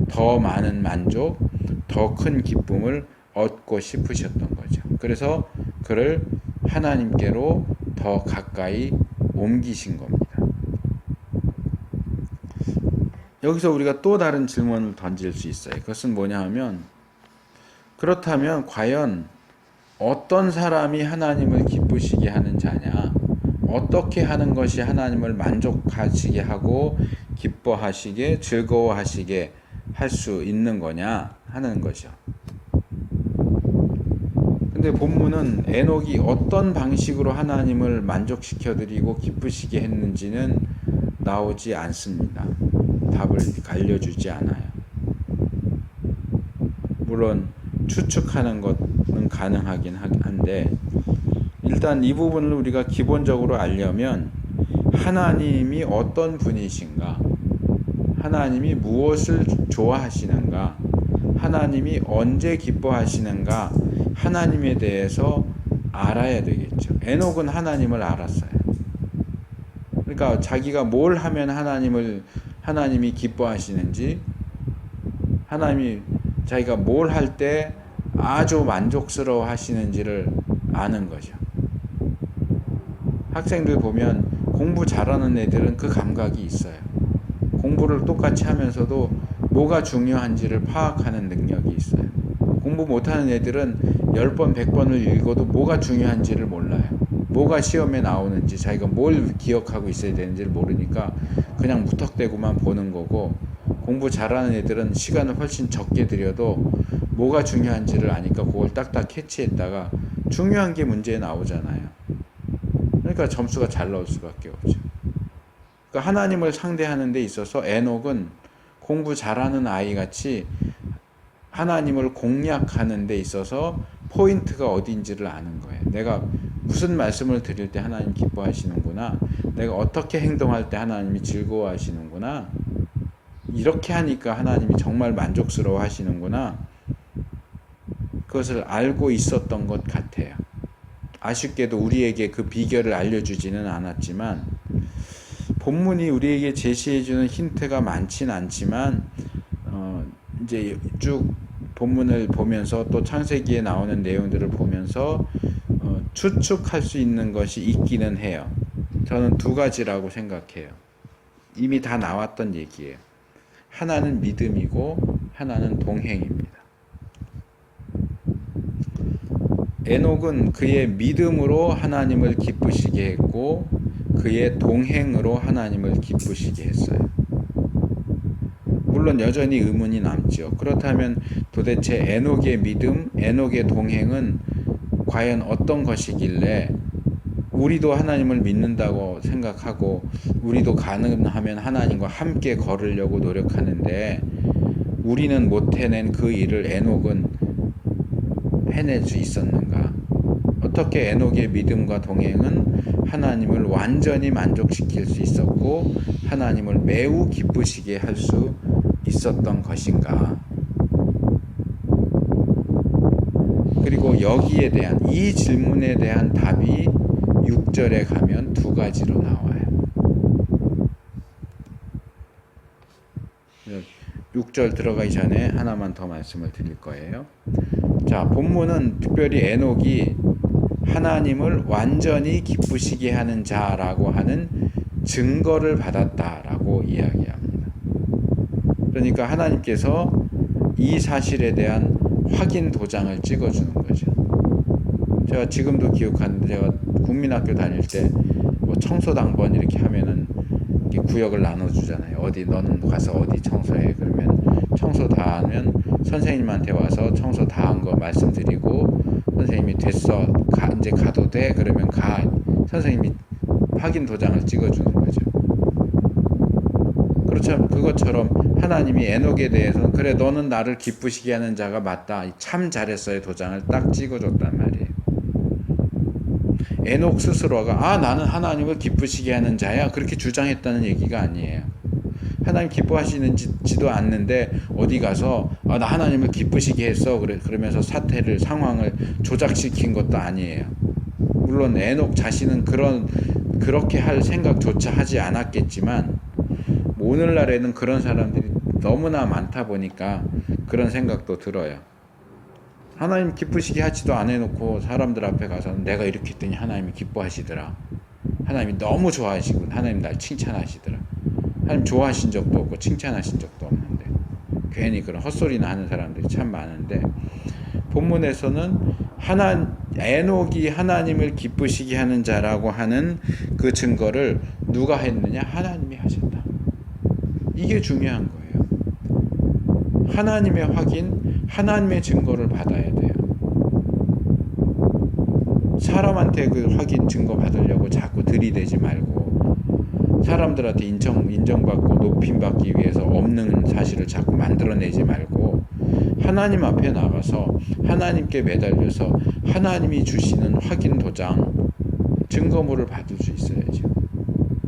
더 많은 만족, 더 큰 기쁨을 얻고 싶으셨던 거죠. 그래서 그를 하나님께로 더 가까이 옮기신 겁니다. 여기서 우리가 또 다른 질문을 던질 수 있어요. 그것은 뭐냐 하면, 그렇다면 과연 어떤 사람이 하나님을 기쁘시게 하는 자냐? 어떻게 하는 것이 하나님을 만족하시게 하고 기뻐하시게 즐거워하시게 할 수 있는 거냐 하는 거죠. 근데 본문은 에녹이 어떤 방식으로 하나님을 만족시켜드리고 기쁘시게 했는지는 나오지 않습니다. 답을 알려주지 않아요. 물론 추측하는 것은 가능하긴 한데, 일단 이 부분을 우리가 기본적으로 알려면 하나님이 어떤 분이신가, 하나님이 무엇을 좋아하시는가, 하나님이 언제 기뻐하시는가, 하나님에 대해서 알아야 되겠죠. 에녹은 하나님을 알았어요. 그러니까 자기가 뭘 하면 하나님이 기뻐하시는지, 하나님이 자기가 뭘 할 때 아주 만족스러워 하시는지를 아는 거죠. 학생들 보면 공부 잘하는 애들은 그 감각이 있어요. 공부를 똑같이 하면서도 뭐가 중요한지를 파악하는 능력이 있어요. 공부 못하는 애들은 10번, 100번을 읽어도 뭐가 중요한지를 몰라요. 뭐가 시험에 나오는지, 자기가 뭘 기억하고 있어야 되는지를 모르니까 그냥 무턱대고만 보는 거고, 공부 잘하는 애들은 시간을 훨씬 적게 들여도 뭐가 중요한지를 아니까 그걸 딱딱 캐치했다가 중요한 게 문제에 나오잖아요. 그러니까 점수가 잘 나올 수밖에 없죠. 그러니까 하나님을 상대하는 데 있어서 에녹은 공부 잘하는 아이같이 하나님을 공략하는 데 있어서 포인트가 어딘지를 아는 거예요. 내가 무슨 말씀을 드릴 때 하나님 기뻐하시는구나. 내가 어떻게 행동할 때 하나님이 즐거워하시는구나. 이렇게 하니까 하나님이 정말 만족스러워 하시는구나. 그것을 알고 있었던 것 같아요. 아쉽게도 우리에게 그 비결을 알려주지는 않았지만, 본문이 우리에게 제시해주는 힌트가 많진 않지만, 이제 쭉 본문을 보면서 또 창세기에 나오는 내용들을 보면서 추측할 수 있는 것이 있기는 해요. 저는 두 가지라고 생각해요. 이미 다 나왔던 얘기예요. 하나는 믿음이고 하나는 동행입니다. 에녹은 그의 믿음으로 하나님을 기쁘시게 했고 그의 동행으로 하나님을 기쁘시게 했어요. 물론 여전히 의문이 남죠. 그렇다면 도대체 에녹의 믿음, 에녹의 동행은 과연 어떤 것이길래 우리도 하나님을 믿는다고 생각하고 우리도 가능하면 하나님과 함께 걸으려고 노력하는데 우리는 못 해낸 그 일을 에녹은 해낼 수 있었는가? 어떻게 에녹의 믿음과 동행은 하나님을 완전히 만족시킬 수 있었고 하나님을 매우 기쁘시게 할 수 있었던 것인가? 그리고 여기에 대한 이 질문에 대한 답이 6절에 가면 두 가지로 나와요. 6절 들어가기 전에 하나만 더 말씀을 드릴 거예요. 자, 본문은 특별히 에녹이 하나님을 완전히 기쁘시게 하는 자라고 하는 증거를 받았다라고 이야기합니다. 그러니까 하나님께서 이 사실에 대한 확인 도장을 찍어주는 거죠. 제가 지금도 기억하는데 제가 국민학교 다닐 때 뭐 청소당번 이렇게 하면은 이렇게 구역을 나눠주잖아요. 어디 너는 가서 어디 청소해. 그러면 청소 다 하면 선생님한테 와서 청소 다 한 거 말씀드리고 선생님이 됐어. 이제 가도 돼. 그러면 가. 선생님이 확인 도장을 찍어주는 거죠. 그것처럼 하나님이 에녹에 대해서는 그래 너는 나를 기쁘시게 하는 자가 맞다. 참 잘했어요. 도장을 딱 찍어줬단 말이에요. 에녹 스스로가 나는 하나님을 기쁘시게 하는 자야 그렇게 주장했다는 얘기가 아니에요. 하나님 기뻐하시는지도 않는데 어디 가서 나 하나님을 기쁘시게 했어 그러면서 상황을 조작시킨 것도 아니에요. 물론 에녹 자신은 그렇게 할 생각조차 하지 않았겠지만 오늘날에는 그런 사람들이 너무나 많다 보니까 그런 생각도 들어요. 하나님 기쁘시게 하지도 안 해놓고 사람들 앞에 가서는 내가 이렇게 했더니 하나님이 기뻐하시더라. 하나님이 너무 좋아하시고 하나님 날 칭찬하시더라. 하나님 좋아하신 적도 없고 칭찬하신 적도 없는데 괜히 그런 헛소리나 하는 사람들이 참 많은데 본문에서는 에녹이 하나님을 기쁘시게 하는 자라고 하는 그 증거를 누가 했느냐? 하나님이 하셨다. 이게 중요한 거예요. 하나님의 확인, 하나님의 증거를 받아야 돼요. 사람한테 그 확인 증거 받으려고 자꾸 들이대지 말고 사람들한테 인정받고 높임받기 위해서 없는 사실을 자꾸 만들어내지 말고 하나님 앞에 나가서 하나님께 매달려서 하나님이 주시는 확인 도장, 증거물을 받을 수 있어야죠.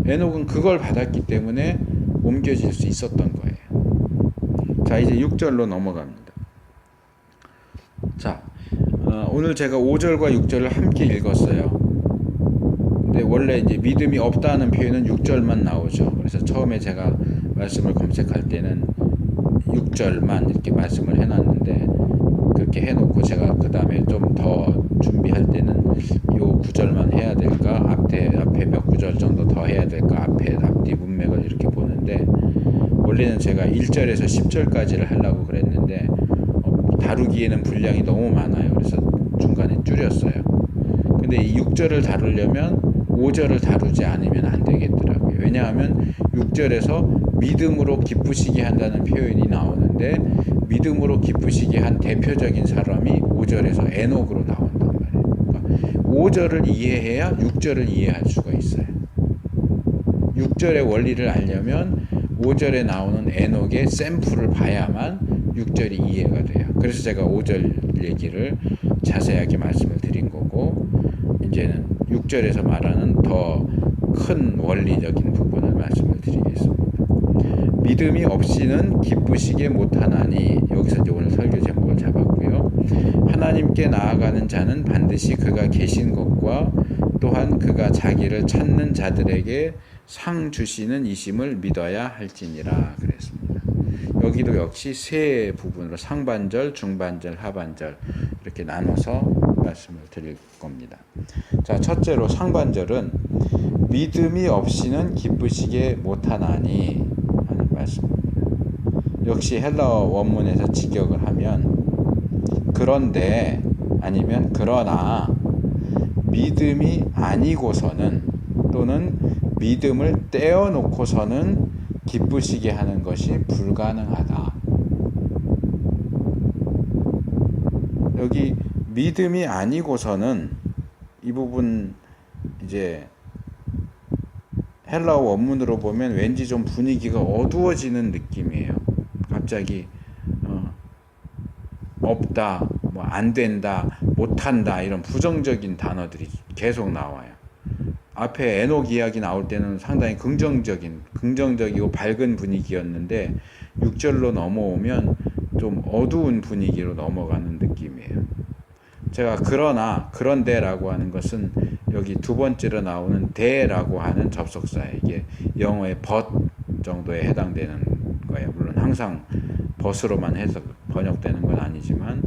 에녹은 그걸 받았기 때문에 옮겨질 수 있었던 거예요. 자, 이제 6절로 넘어갑니다. 자, 오늘 제가 5절과 6절을 함께 읽었어요. 근데 원래 이제 믿음이 없다는 표현은 6절만 나오죠. 그래서 처음에 제가 말씀을 검색할 때는 6절만 이렇게 말씀을 해놨는데 그렇게 해놓고 제가 그 다음에 좀 더 준비할 때는 요 구절만 해야 될까 앞에 몇 구절 정도 더 해야 될까 앞뒤 문맥을 이렇게 보는데 원래는 제가 1절에서 10절까지를 하려고 그랬는데 다루기에는 분량이 너무 많아요. 그래서 중간에 줄였어요. 근데 이 6절을 다루려면 5절을 다루지 않으면 안 되겠더라고요. 왜냐하면 6절에서 믿음으로 기쁘시게 한다는 표현이 나오는데 믿음으로 기쁘시게 한 대표적인 사람이 5절에서 에녹으로 나온단 말이에요. 그러니까 5절을 이해해야 6절을 이해할 수가 있어요. 6절의 원리를 알려면 5절에 나오는 에녹의 샘플을 봐야만 6절이 이해가 돼요. 그래서 제가 5절 얘기를 자세하게 말씀을 드린 거고 이제는 6절에서 말하는 더 큰 원리적인 부분을 말씀을 드리겠습니다. 믿음이 없이는 기쁘시게 못하나니, 여기서 이제 오늘 설교 제목을 잡았고요. 하나님께 나아가는 자는 반드시 그가 계신 것과 또한 그가 자기를 찾는 자들에게 상 주시는 이심을 믿어야 할지니라 그랬습니다. 여기도 역시 세 부분으로 상반절, 중반절, 하반절 이렇게 나눠서 말씀을 드릴 겁니다. 자, 첫째로 상반절은 믿음이 없이는 기쁘시게 못하나니 하는 말씀입니다. 역시 헬라어 원문에서 직역을 하면 그런데 아니면 그러나 믿음이 아니고서는 또는 믿음을 떼어놓고서는 기쁘시게 하는 것이 불가능하다. 여기 믿음이 아니고서는 이 부분 이제 헬라어 원문으로 보면 왠지 좀 분위기가 어두워지는 느낌이에요. 갑자기 없다, 뭐 안 된다, 못한다 이런 부정적인 단어들이 계속 나와요. 앞에 에녹 이야기 나올 때는 상당히 긍정적이고 밝은 분위기였는데 6절로 넘어오면 좀 어두운 분위기로 넘어가는 느낌이에요. 제가 그런데라고 하는 것은 여기 두 번째로 나오는 대라고 하는 접속사예요. 이게 영어의 but 정도에 해당되는 거예요. 물론 항상 but으로만 해서 번역되는 건 아니지만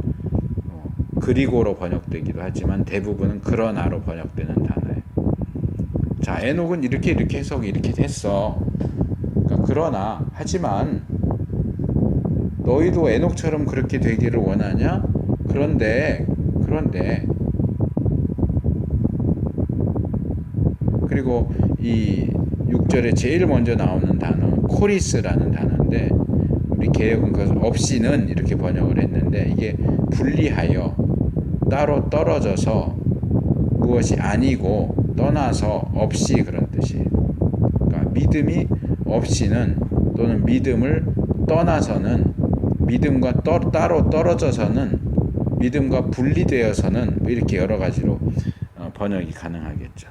그리고로 번역되기도 하지만 대부분은 그러나로 번역되는 단어예요. 자, 에녹은 이렇게 해석이 이렇게 됐어. 그러니까 그러나 하지만 너희도 에녹처럼 그렇게 되기를 원하냐? 그런데 그리고 이 6절에 제일 먼저 나오는 단어 코리스라는 단어인데 우리 개역은 그것을 없이는 이렇게 번역을 했는데 이게 분리하여 따로 떨어져서 무엇이 아니고 떠나서 없이 그런 뜻이에요. 그러니까 믿음이 없이는 또는 믿음을 떠나서는 믿음과 따로 떨어져서는 믿음과 분리되어서는 이렇게 여러 가지로 번역이 가능하겠죠.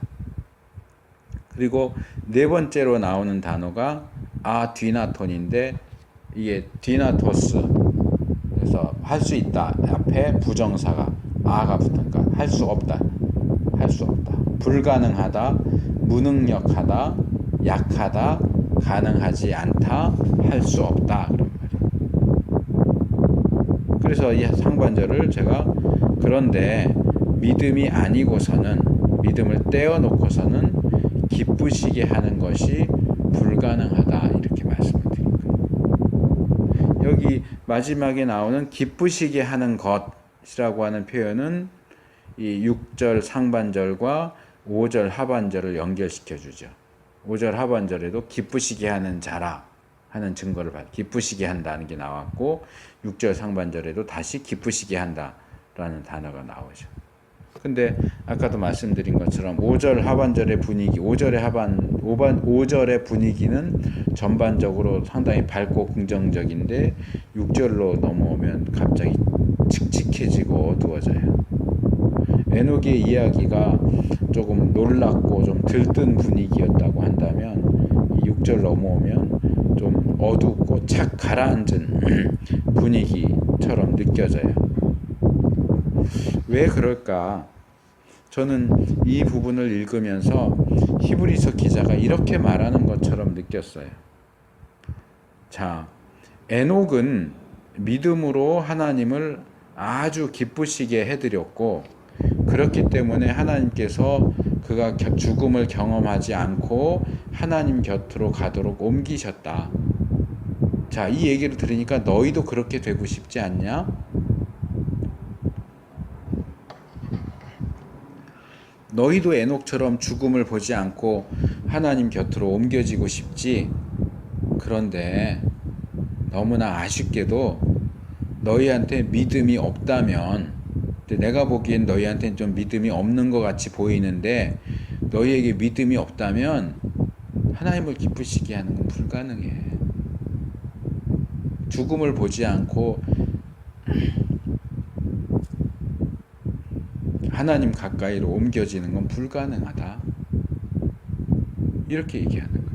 그리고 네 번째로 나오는 단어가 아디나톤인데 이게 디나토스 그래서 할 수 있다 앞에 부정사가 아가 붙으니까 할 수 없다 불가능하다 무능력하다 약하다 가능하지 않다 할 수 없다 그런 말이에요. 그래서 이 상반절을 제가 그런데 믿음이 아니고서는 믿음을 떼어놓고서는 기쁘시게 하는 것이 불가능하다 이렇게 말씀을 드린 거예요. 여기 마지막에 나오는 기쁘시게 하는 것이라고 하는 표현은 이 6절 상반절과 5절 하반절을 연결시켜 주죠. 5절 하반절에도 기쁘시게 하는 자라 하는 증거를 기쁘시게 한다는 게 나왔고 6절 상반절에도 다시 기쁘시게 한다라는 단어가 나오죠. 근데 아까도 말씀드린 것처럼 5절 하반절의 분위기, 5절의 분위기는 전반적으로 상당히 밝고 긍정적인데 6절로 넘어오면 갑자기 칙칙해지고 어두워져요. 에녹의 이야기가 조금 놀랍고 좀 들뜬 분위기였다고 한다면 6절 넘어오면 좀 어둡고 착 가라앉은 분위기처럼 느껴져요. 왜 그럴까? 저는 이 부분을 읽으면서 히브리서 기자가 이렇게 말하는 것처럼 느꼈어요. 자, 에녹은 믿음으로 하나님을 아주 기쁘시게 해드렸고 그렇기 때문에 하나님께서 그가 죽음을 경험하지 않고 하나님 곁으로 가도록 옮기셨다. 자, 이 얘기를 들으니까 너희도 그렇게 되고 싶지 않냐? 너희도 에녹처럼 죽음을 보지 않고 하나님 곁으로 옮겨지고 싶지? 그런데 너무나 아쉽게도 너희한테 믿음이 없다면 내가 보기엔 너희한테는 좀 믿음이 없는 것 같이 보이는데 너희에게 믿음이 없다면 하나님을 기쁘시게 하는 건 불가능해. 죽음을 보지 않고 하나님 가까이로 옮겨지는 건 불가능하다. 이렇게 얘기하는 거예요.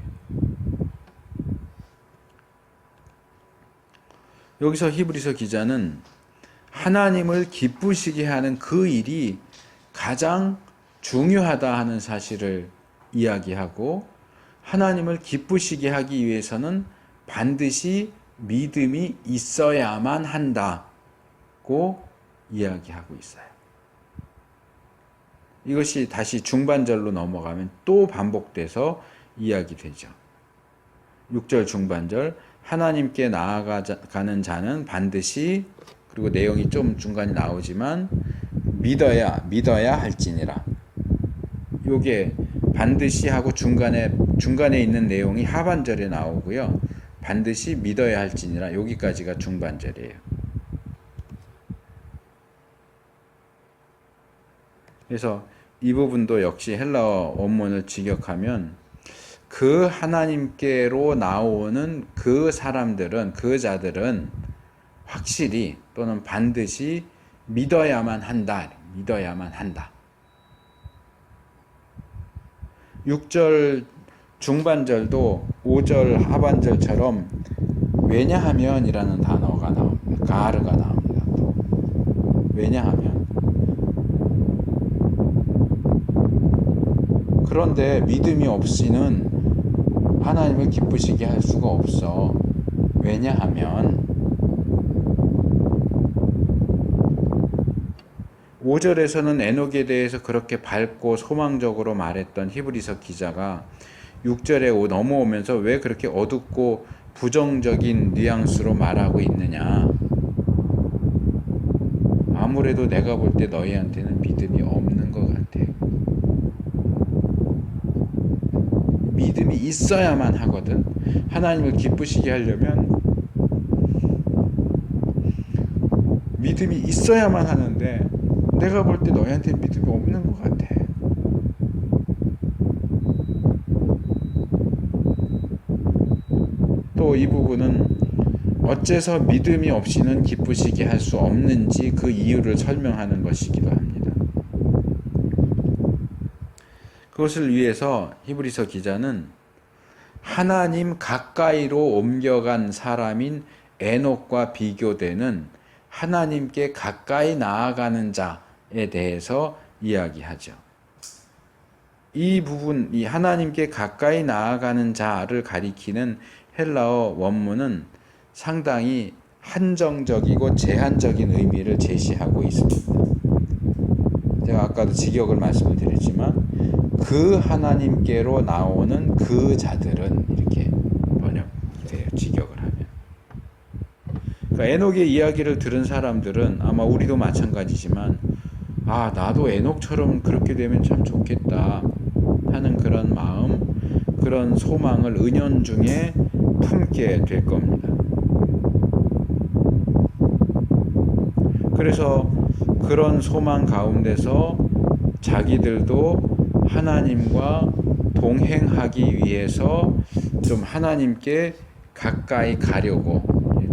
여기서 히브리서 기자는 하나님을 기쁘시게 하는 그 일이 가장 중요하다 하는 사실을 이야기하고, 하나님을 기쁘시게 하기 위해서는 반드시 믿음이 있어야만 한다고 이야기하고 있어요. 이것이 다시 중반절로 넘어가면 또 반복돼서 이야기되죠. 6절 중반절, 하나님께 나아가는 자는 반드시, 그리고 내용이 좀 중간에 나오지만 믿어야 할지니라. 요게 반드시 하고 중간에 있는 내용이 하반절에 나오고요. 반드시 믿어야 할지니라, 여기까지가 중반절이에요. 그래서 이 부분도 역시 헬라어 원문을 직역하면 그 하나님께로 나오는 그 사람들은, 그 자들은 확실히 또는 반드시 믿어야만 한다. 6절 중반절도 5절 하반절처럼 왜냐하면이라는 단어가 나옵니다. 가르가 나옵니다. 또 왜냐하면. 그런데 믿음이 없이는 하나님을 기쁘시게 할 수가 없어. 왜냐하면 5절에서는 에녹에 대해서 그렇게 밝고 소망적으로 말했던 히브리서 기자가 6절에 넘어오면서 왜 그렇게 어둡고 부정적인 뉘앙스로 말하고 있느냐. 아무래도 내가 볼 때 너희한테는 믿음이 없는 것 같아. 믿음이 있어야만 하거든. 하나님을 기쁘시게 하려면 믿음이 있어야만 하는데 내가 볼 때 너희한테 믿음이 없는 것 같아. 또 이 부분은 어째서 믿음이 없이는 기쁘시게 할 수 없는지 그 이유를 설명하는 것이기도 합니다. 그것을 위해서 히브리서 기자는 하나님 가까이로 옮겨간 사람인 에녹과 비교되는 하나님께 가까이 나아가는 자에 대해서 이야기하죠. 이 부분, 이 하나님께 가까이 나아가는 자를 가리키는 헬라어 원문은 상당히 한정적이고 제한적인 의미를 제시하고 있습니다. 제가 아까도 직역을 말씀을 드렸지만 그 하나님께로 나오는 그 자들은 이렇게 번역돼요. 직역을 하면. 그러니까 에녹의 이야기를 들은 사람들은 아마 우리도 마찬가지지만 나도 에녹처럼 그렇게 되면 참 좋겠다 하는 그런 마음, 그런 소망을 은연중에 품게 될 겁니다. 그래서 그런 소망 가운데서 자기들도 하나님과 동행하기 위해서 좀 하나님께 가까이 가려고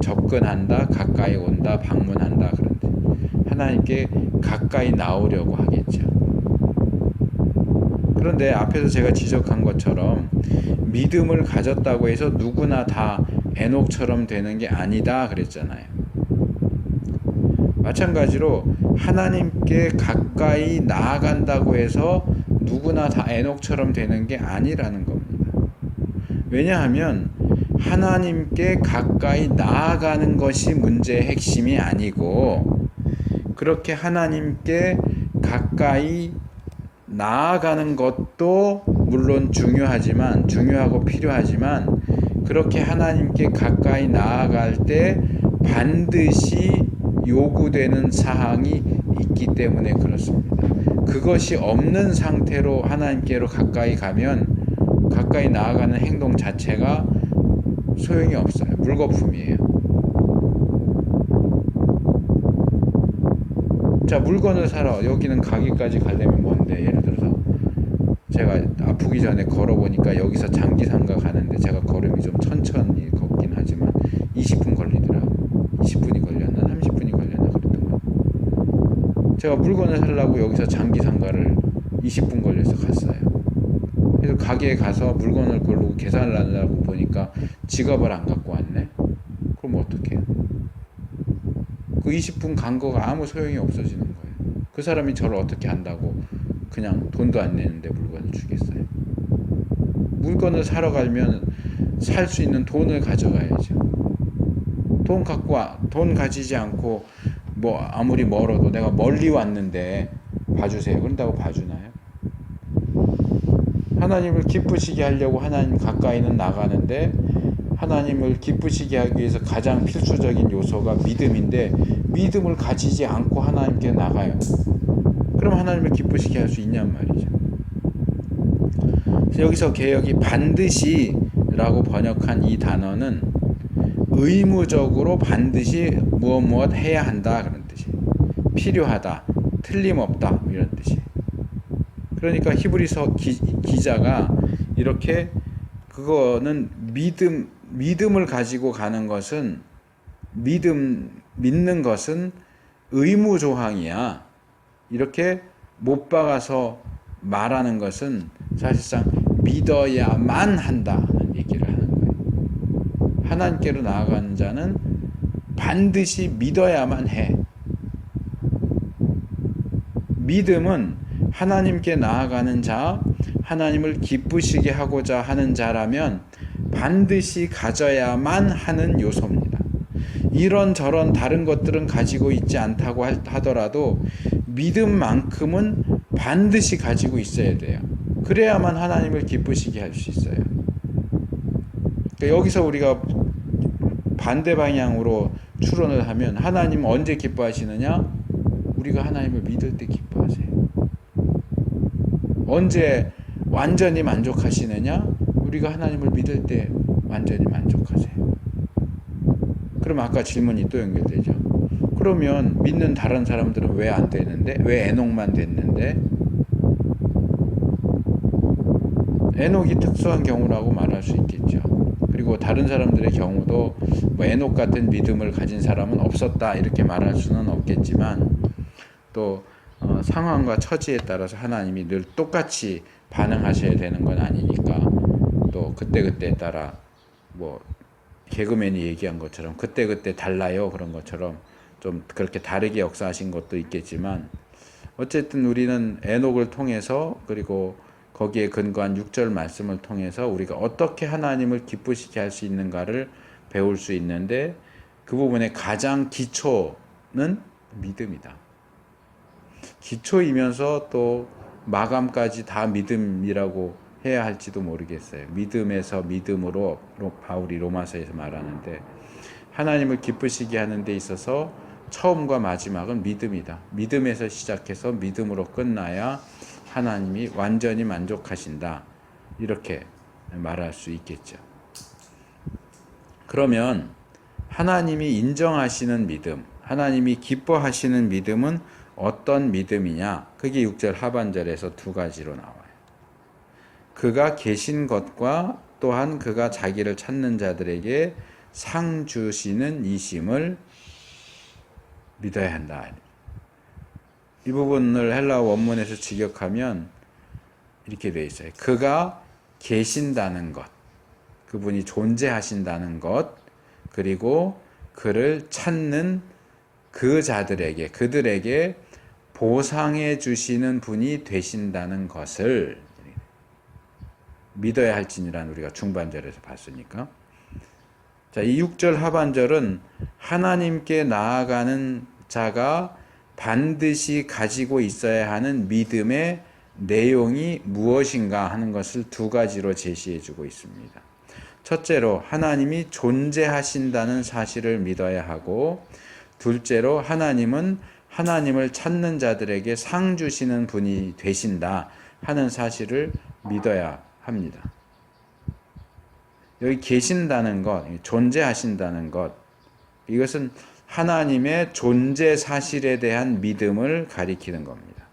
접근한다, 가까이 온다, 방문한다, 그런데 하나님께 가까이 나오려고 하겠죠. 그런데 앞에서 제가 지적한 것처럼 믿음을 가졌다고 해서 누구나 다 에녹처럼 되는 게 아니다 그랬잖아요. 마찬가지로 하나님께 가까이 나아간다고 해서 누구나 다 에녹처럼 되는 게 아니라는 겁니다. 왜냐하면 하나님께 가까이 나아가는 것이 문제의 핵심이 아니고, 그렇게 하나님께 가까이 나아가는 것도 물론 중요하고 필요하지만, 그렇게 하나님께 가까이 나아갈 때 반드시 요구되는 사항이 있기 때문에 그렇습니다. 그것이 없는 상태로 하나님께로 가까이 가면 가까이 나아가는 행동 자체가 소용이 없어요. 물거품이에요. 자, 물건을 사러 여기는 가게까지 가려면 뭔데, 예를 들어서 제가 아프기 전에 걸어보니까 여기서 장기상가 가는데 제가 걸음이 좀 천천히 걷긴 하지만 20분 걸리더라고. 20분이 걸렸나 30분이 걸렸나 그랬더만. 제가 물건을 사려고 여기서 장기 상가를 20분 걸려서 갔어요. 그래서 가게에 가서 물건을 고르고 계산을 하려고 보니까 지갑을 안 갖고 왔네. 그럼 어떡해요? 그 20분 간 거가 아무 소용이 없어지는 거예요. 그 사람이 저를 어떻게 한다고 그냥 돈도 안 내는데 물건을 주겠어요? 물건을 사러 가면 살 수 있는 돈을 가져가야죠. 돈 가지지 않고 뭐 아무리 멀어도 내가 멀리 왔는데 봐주세요. 그런다고 봐주나요? 하나님을 기쁘시게 하려고 하나님 가까이는 나가는데 하나님을 기쁘시게 하기 위해서 가장 필수적인 요소가 믿음인데 믿음을 가지지 않고 하나님께 나가요. 그럼 하나님을 기쁘시게 할 수 있냔 말이죠. 여기서 개역이 반드시라고 번역한 이 단어는 의무적으로 반드시 무엇 해야 한다 그런 뜻이에요. 필요하다, 틀림없다 이런 뜻이에요. 그러니까 히브리서 기자가 이렇게 그거는 믿음을 가지고 가는 것은 믿는 것은 의무 조항이야. 이렇게 못 박아서 말하는 것은 사실상 믿어야만 한다는 얘기를 하는 거예요. 하나님께로 나아가는 자는 반드시 믿어야만 해. 믿음은 하나님께 나아가는 자, 하나님을 기쁘시게 하고자 하는 자라면 반드시 가져야만 하는 요소입니다. 이런저런 다른 것들은 가지고 있지 않다고 하더라도 믿음만큼은 반드시 가지고 있어야 돼요. 그래야만 하나님을 기쁘시게 할 수 있어요. 여기서 우리가 반대 방향으로 추론을 하면 하나님 언제 기뻐하시느냐? 우리가 하나님을 믿을 때 기뻐하세요. 언제 완전히 만족하시느냐? 우리가 하나님을 믿을 때 완전히 만족하세요. 그럼 아까 질문이 또 연결되죠. 그러면 믿는 다른 사람들은 왜 안 되는데? 왜 에녹만 됐는데? 에녹이 특수한 경우라고 말할 수 있겠죠. 그리고 다른 사람들의 경우도 뭐 에녹 같은 믿음을 가진 사람은 없었다 이렇게 말할 수는 없겠지만 또 상황과 처지에 따라서 하나님이 늘 똑같이 반응하셔야 되는 건 아니니까 또 그때그때에 따라 뭐 개그맨이 얘기한 것처럼 그때그때 달라요 그런 것처럼 좀 그렇게 다르게 역사하신 것도 있겠지만 어쨌든 우리는 에녹을 통해서 그리고 거기에 근거한 6절 말씀을 통해서 우리가 어떻게 하나님을 기쁘시게 할 수 있는가를 배울 수 있는데 그 부분의 가장 기초는 믿음이다. 기초이면서 또 마감까지 다 믿음이라고 해야 할지도 모르겠어요. 믿음에서 믿음으로 바울이 로마서에서 말하는데 하나님을 기쁘시게 하는 데 있어서 처음과 마지막은 믿음이다. 믿음에서 시작해서 믿음으로 끝나야 하나님이 완전히 만족하신다. 이렇게 말할 수 있겠죠. 그러면 하나님이 인정하시는 믿음, 하나님이 기뻐하시는 믿음은 어떤 믿음이냐? 그게 6절 하반절에서 두 가지로 나와요. 그가 계신 것과 또한 그가 자기를 찾는 자들에게 상 주시는 이심을 믿어야 한다. 이 부분을 헬라어 원문에서 직역하면 이렇게 되어 있어요. 그가 계신다는 것, 그분이 존재하신다는 것, 그리고 그를 찾는 그 자들에게, 그들에게 보상해 주시는 분이 되신다는 것을 믿어야 할지니란 우리가 중반절에서 봤으니까. 자, 이 6절 하반절은 하나님께 나아가는 자가 반드시 가지고 있어야 하는 믿음의 내용이 무엇인가 하는 것을 두 가지로 제시해 주고 있습니다. 첫째로 하나님이 존재하신다는 사실을 믿어야 하고, 둘째로 하나님은 하나님을 찾는 자들에게 상 주시는 분이 되신다 하는 사실을 믿어야 합니다. 여기 계신다는 것, 존재하신다는 것, 이것은 하나님의 존재 사실에 대한 믿음을 가리키는 겁니다.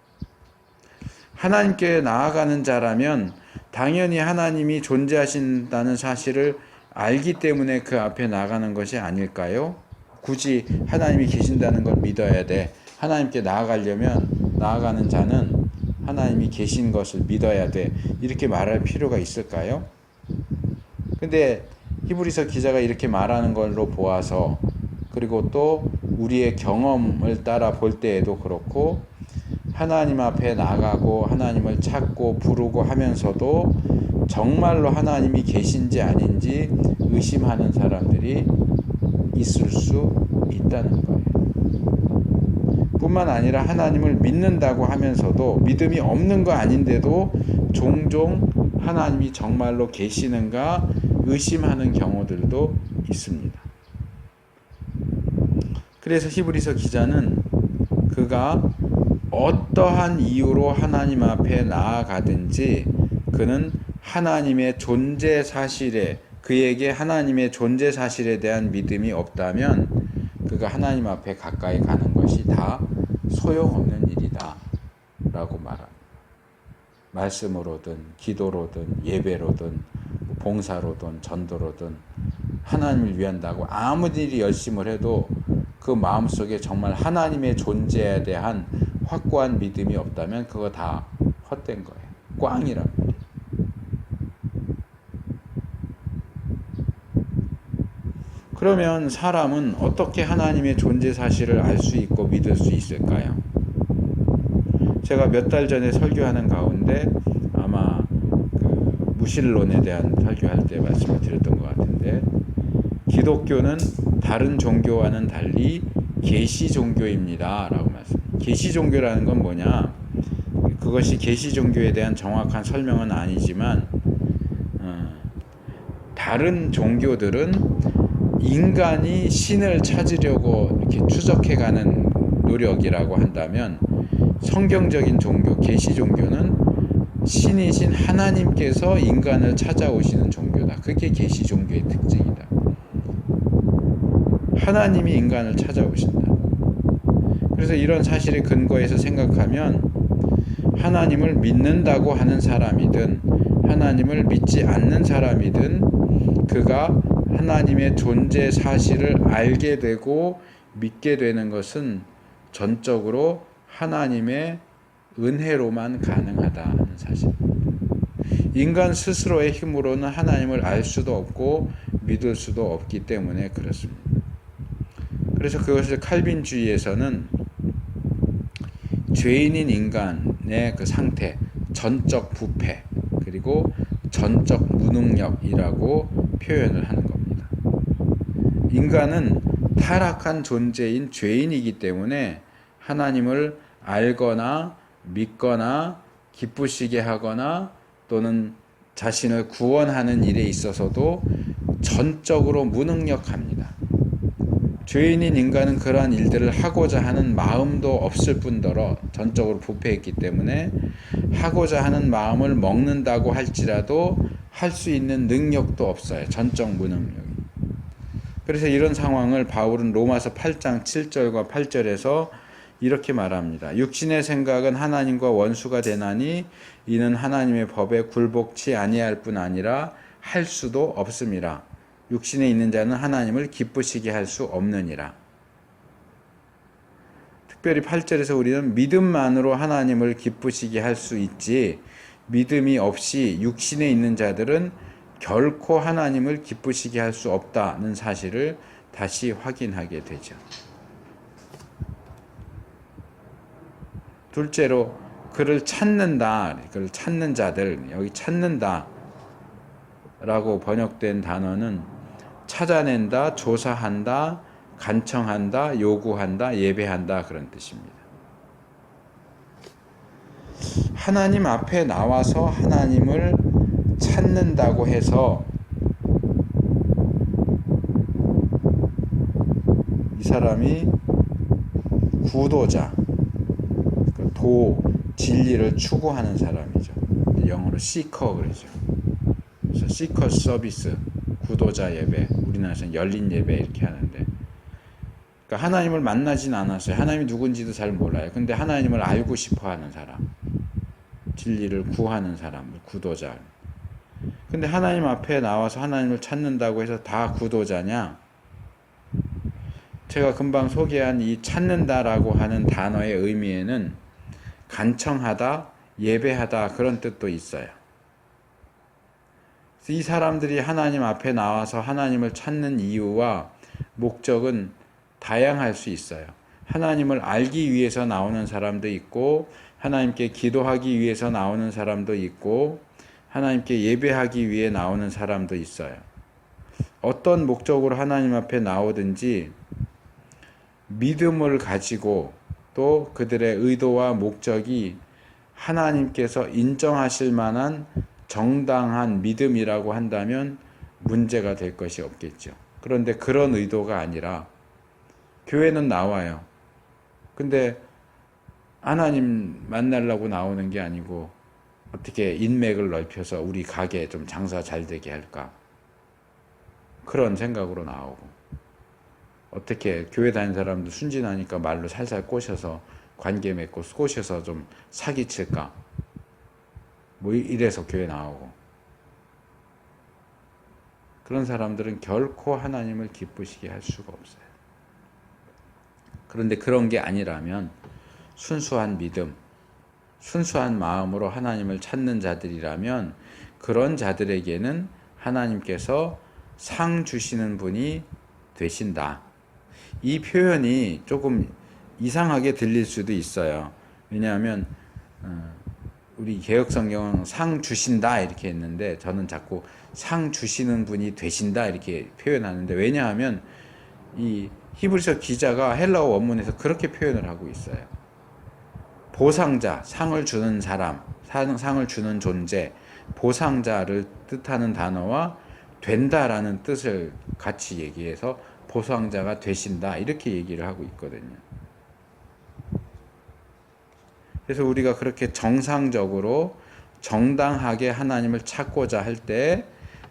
하나님께 나아가는 자라면 당연히 하나님이 존재하신다는 사실을 알기 때문에 그 앞에 나가는 것이 아닐까요? 굳이 하나님이 계신다는 걸 믿어야 돼 하나님께 나아가는 자는 하나님이 계신 것을 믿어야 돼. 이렇게 말할 필요가 있을까요? 근데 히브리서 기자가 이렇게 말하는 걸로 보아서, 그리고 또 우리의 경험을 따라 볼 때에도 그렇고, 하나님 앞에 나가고 하나님을 찾고 부르고 하면서도 정말로 하나님이 계신지 아닌지 의심하는 사람들이 있을 수 있다는 거예요. 뿐만 아니라 하나님을 믿는다고 하면서도 믿음이 없는 거 아닌데도 종종 하나님이 정말로 계시는가 의심하는 경우들도 있습니다. 그래서 히브리서 기자는 그가 어떠한 이유로 하나님 앞에 나아가든지 그는 하나님의 존재 사실에, 그에게 하나님의 존재 사실에 대한 믿음이 없다면 그가 하나님 앞에 가까이 가는 것이 다 소용없는 일이다 라고 말합니다. 말씀으로든 기도로든 예배로든 봉사로든 전도로든 하나님을 위한다고 아무 일이 열심을 해도 그 마음속에 정말 하나님의 존재에 대한 확고한 믿음이 없다면 그거 다 헛된 거예요. 꽝이란 말이에요. 그러면 사람은 어떻게 하나님의 존재 사실을 알 수 있고 믿을 수 있을까요? 제가 몇 달 전에 설교하는 가운데 아마 그 무신론에 대한 설교할 때 말씀을 드렸던 것 같은데, 기독교는 다른 종교와는 달리 계시 종교입니다 라고 말씀. 계시 종교라는 건 뭐냐? 그것이 계시 종교에 대한 정확한 설명은 아니지만 다른 종교들은 인간이 신을 찾으려고 이렇게 추적해가는 노력이라고 한다면, 성경적인 종교, 계시 종교는 신이신 하나님께서 인간을 찾아오시는 종교다. 그게 계시 종교의 특징이다. 하나님이 인간을 찾아오신다. 그래서 이런 사실에 근거해서 생각하면 하나님을 믿는다고 하는 사람이든 하나님을 믿지 않는 사람이든 그가 하나님의 존재 사실을 알게 되고 믿게 되는 것은 전적으로 하나님의 은혜로만 가능하다는 사실입니다. 인간 스스로의 힘으로는 하나님을 알 수도 없고 믿을 수도 없기 때문에 그렇습니다. 그래서 그것을 칼빈주의에서는 죄인인 인간의 그 상태, 전적 부패, 그리고 전적 무능력이라고 표현을 하는 겁니다. 인간은 타락한 존재인 죄인이기 때문에 하나님을 알거나 믿거나 기쁘시게 하거나 또는 자신을 구원하는 일에 있어서도 전적으로 무능력합니다. 죄인인 인간은 그러한 일들을 하고자 하는 마음도 없을 뿐더러 전적으로 부패했기 때문에 하고자 하는 마음을 먹는다고 할지라도 할 수 있는 능력도 없어요. 전적 무능력이. 그래서 이런 상황을 바울은 로마서 8장 7절과 8절에서 이렇게 말합니다. 육신의 생각은 하나님과 원수가 되나니 이는 하나님의 법에 굴복치 아니할 뿐 아니라 할 수도 없음이라. 육신에 있는 자는 하나님을 기쁘시게 할 수 없느니라. 특별히 8절에서 우리는 믿음만으로 하나님을 기쁘시게 할 수 있지, 믿음이 없이 육신에 있는 자들은 결코 하나님을 기쁘시게 할 수 없다는 사실을 다시 확인하게 되죠. 둘째로 그를 찾는다, 그를 찾는 자들, 여기 찾는다 라고 번역된 단어는 찾아낸다, 조사한다, 간청한다, 요구한다, 예배한다 그런 뜻입니다. 하나님 앞에 나와서 하나님을 찾는다고 해서 이 사람이 구도자, 진리를 추구하는 사람이죠. 영어로 seeker 그러죠. 그래서 seeker 서비스, 구도자 예배, 우리나라에서는 열린 예배 이렇게 하는데, 그러니까 하나님을 만나진 않았어요. 하나님이 누군지도 잘 몰라요. 근데 하나님을 알고 싶어하는 사람, 진리를 구하는 사람, 구도자. 근데 하나님 앞에 나와서 하나님을 찾는다고 해서 다 구도자냐? 제가 금방 소개한 이 찾는다라고 하는 단어의 의미에는 간청하다, 예배하다 그런 뜻도 있어요. 이 사람들이 하나님 앞에 나와서 하나님을 찾는 이유와 목적은 다양할 수 있어요. 하나님을 알기 위해서 나오는 사람도 있고, 하나님께 기도하기 위해서 나오는 사람도 있고, 하나님께 예배하기 위해 나오는 사람도 있어요. 어떤 목적으로 하나님 앞에 나오든지 믿음을 가지고 또 그들의 의도와 목적이 하나님께서 인정하실 만한 정당한 믿음이라고 한다면 문제가 될 것이 없겠죠. 그런데 그런 의도가 아니라 교회는 나와요. 근데 하나님 만나려고 나오는 게 아니고 어떻게 인맥을 넓혀서 우리 가게 좀 장사 잘 되게 할까? 그런 생각으로 나오고, 어떻게 교회 다니는 사람도 순진하니까 말로 살살 꼬셔서 관계 맺고 꼬셔서 좀 사기칠까? 뭐 이래서 교회 나오고. 그런 사람들은 결코 하나님을 기쁘시게 할 수가 없어요. 그런데 그런 게 아니라면 순수한 믿음, 순수한 마음으로 하나님을 찾는 자들이라면 그런 자들에게는 하나님께서 상 주시는 분이 되신다. 이 표현이 조금 이상하게 들릴 수도 있어요. 왜냐하면 우리 개역성경은 상 주신다 이렇게 했는데 저는 자꾸 상 주시는 분이 되신다 이렇게 표현하는데, 왜냐하면 이 히브리서 기자가 헬라어 원문에서 그렇게 표현을 하고 있어요. 보상자, 상을 주는 사람, 상을 주는 존재, 보상자를 뜻하는 단어와 된다라는 뜻을 같이 얘기해서 보상자가 되신다 이렇게 얘기를 하고 있거든요. 그래서 우리가 그렇게 정상적으로 정당하게 하나님을 찾고자 할 때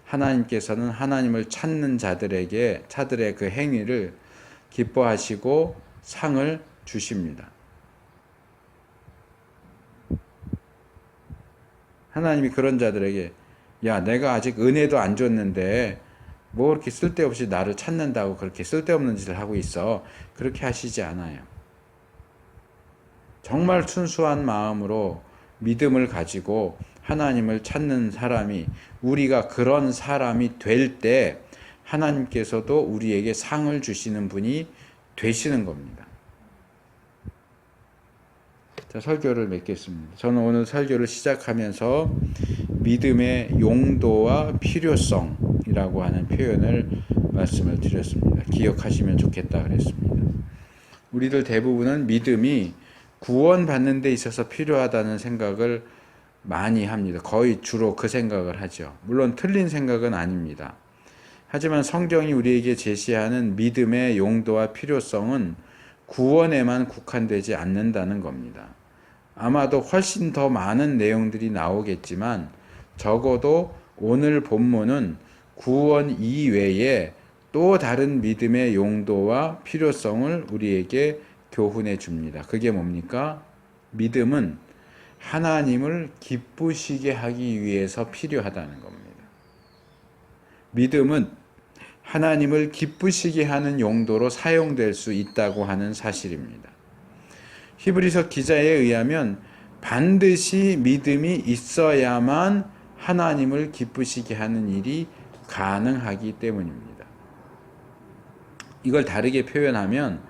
하나님께서는 하나님을 찾는 자들에게 자들의 그 행위를 기뻐하시고 상을 주십니다. 하나님이 그런 자들에게 야, 내가 아직 은혜도 안 줬는데 뭐 그렇게 쓸데없이 나를 찾는다고 그렇게 쓸데없는 짓을 하고 있어. 그렇게 하시지 않아요. 정말 순수한 마음으로 믿음을 가지고 하나님을 찾는 사람이, 우리가 그런 사람이 될 때 하나님께서도 우리에게 상을 주시는 분이 되시는 겁니다. 자, 설교를 맺겠습니다. 저는 오늘 설교를 시작하면서 믿음의 용도와 필요성이라고 하는 표현을 말씀을 드렸습니다. 기억하시면 좋겠다 그랬습니다. 우리들 대부분은 믿음이 구원받는 데 있어서 필요하다는 생각을 많이 합니다. 거의 주로 그 생각을 하죠. 물론 틀린 생각은 아닙니다. 하지만 성경이 우리에게 제시하는 믿음의 용도와 필요성은 구원에만 국한되지 않는다는 겁니다. 아마도 훨씬 더 많은 내용들이 나오겠지만 적어도 오늘 본문은 구원 이외에 또 다른 믿음의 용도와 필요성을 우리에게 교훈해 줍니다. 그게 뭡니까? 믿음은 하나님을 기쁘시게 하기 위해서 필요하다는 겁니다. 믿음은 하나님을 기쁘시게 하는 용도로 사용될 수 있다고 하는 사실입니다. 히브리서 기자에 의하면 반드시 믿음이 있어야만 하나님을 기쁘시게 하는 일이 가능하기 때문입니다. 이걸 다르게 표현하면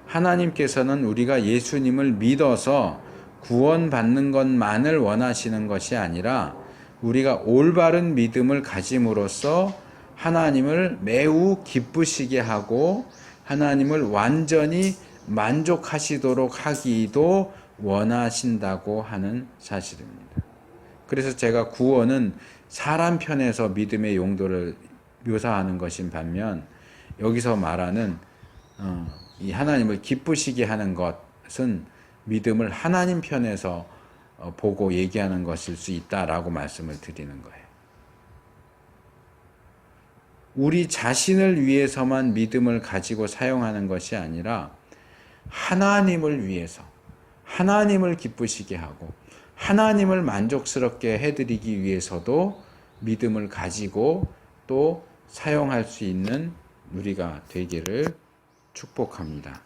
하나님께서는 우리가 예수님을 믿어서 구원받는 것만을 원하시는 것이 아니라 우리가 올바른 믿음을 가짐으로써 하나님을 매우 기쁘시게 하고 하나님을 완전히 만족하시도록 하기도 원하신다고 하는 사실입니다. 그래서 제가 구원은 사람 편에서 믿음의 용도를 묘사하는 것인 반면 여기서 말하는 이 하나님을 기쁘시게 하는 것은 믿음을 하나님 편에서 보고 얘기하는 것일 수 있다라고 말씀을 드리는 거예요. 우리 자신을 위해서만 믿음을 가지고 사용하는 것이 아니라 하나님을 위해서, 하나님을 기쁘시게 하고 하나님을 만족스럽게 해드리기 위해서도 믿음을 가지고 또 사용할 수 있는 우리가 되기를 축복합니다.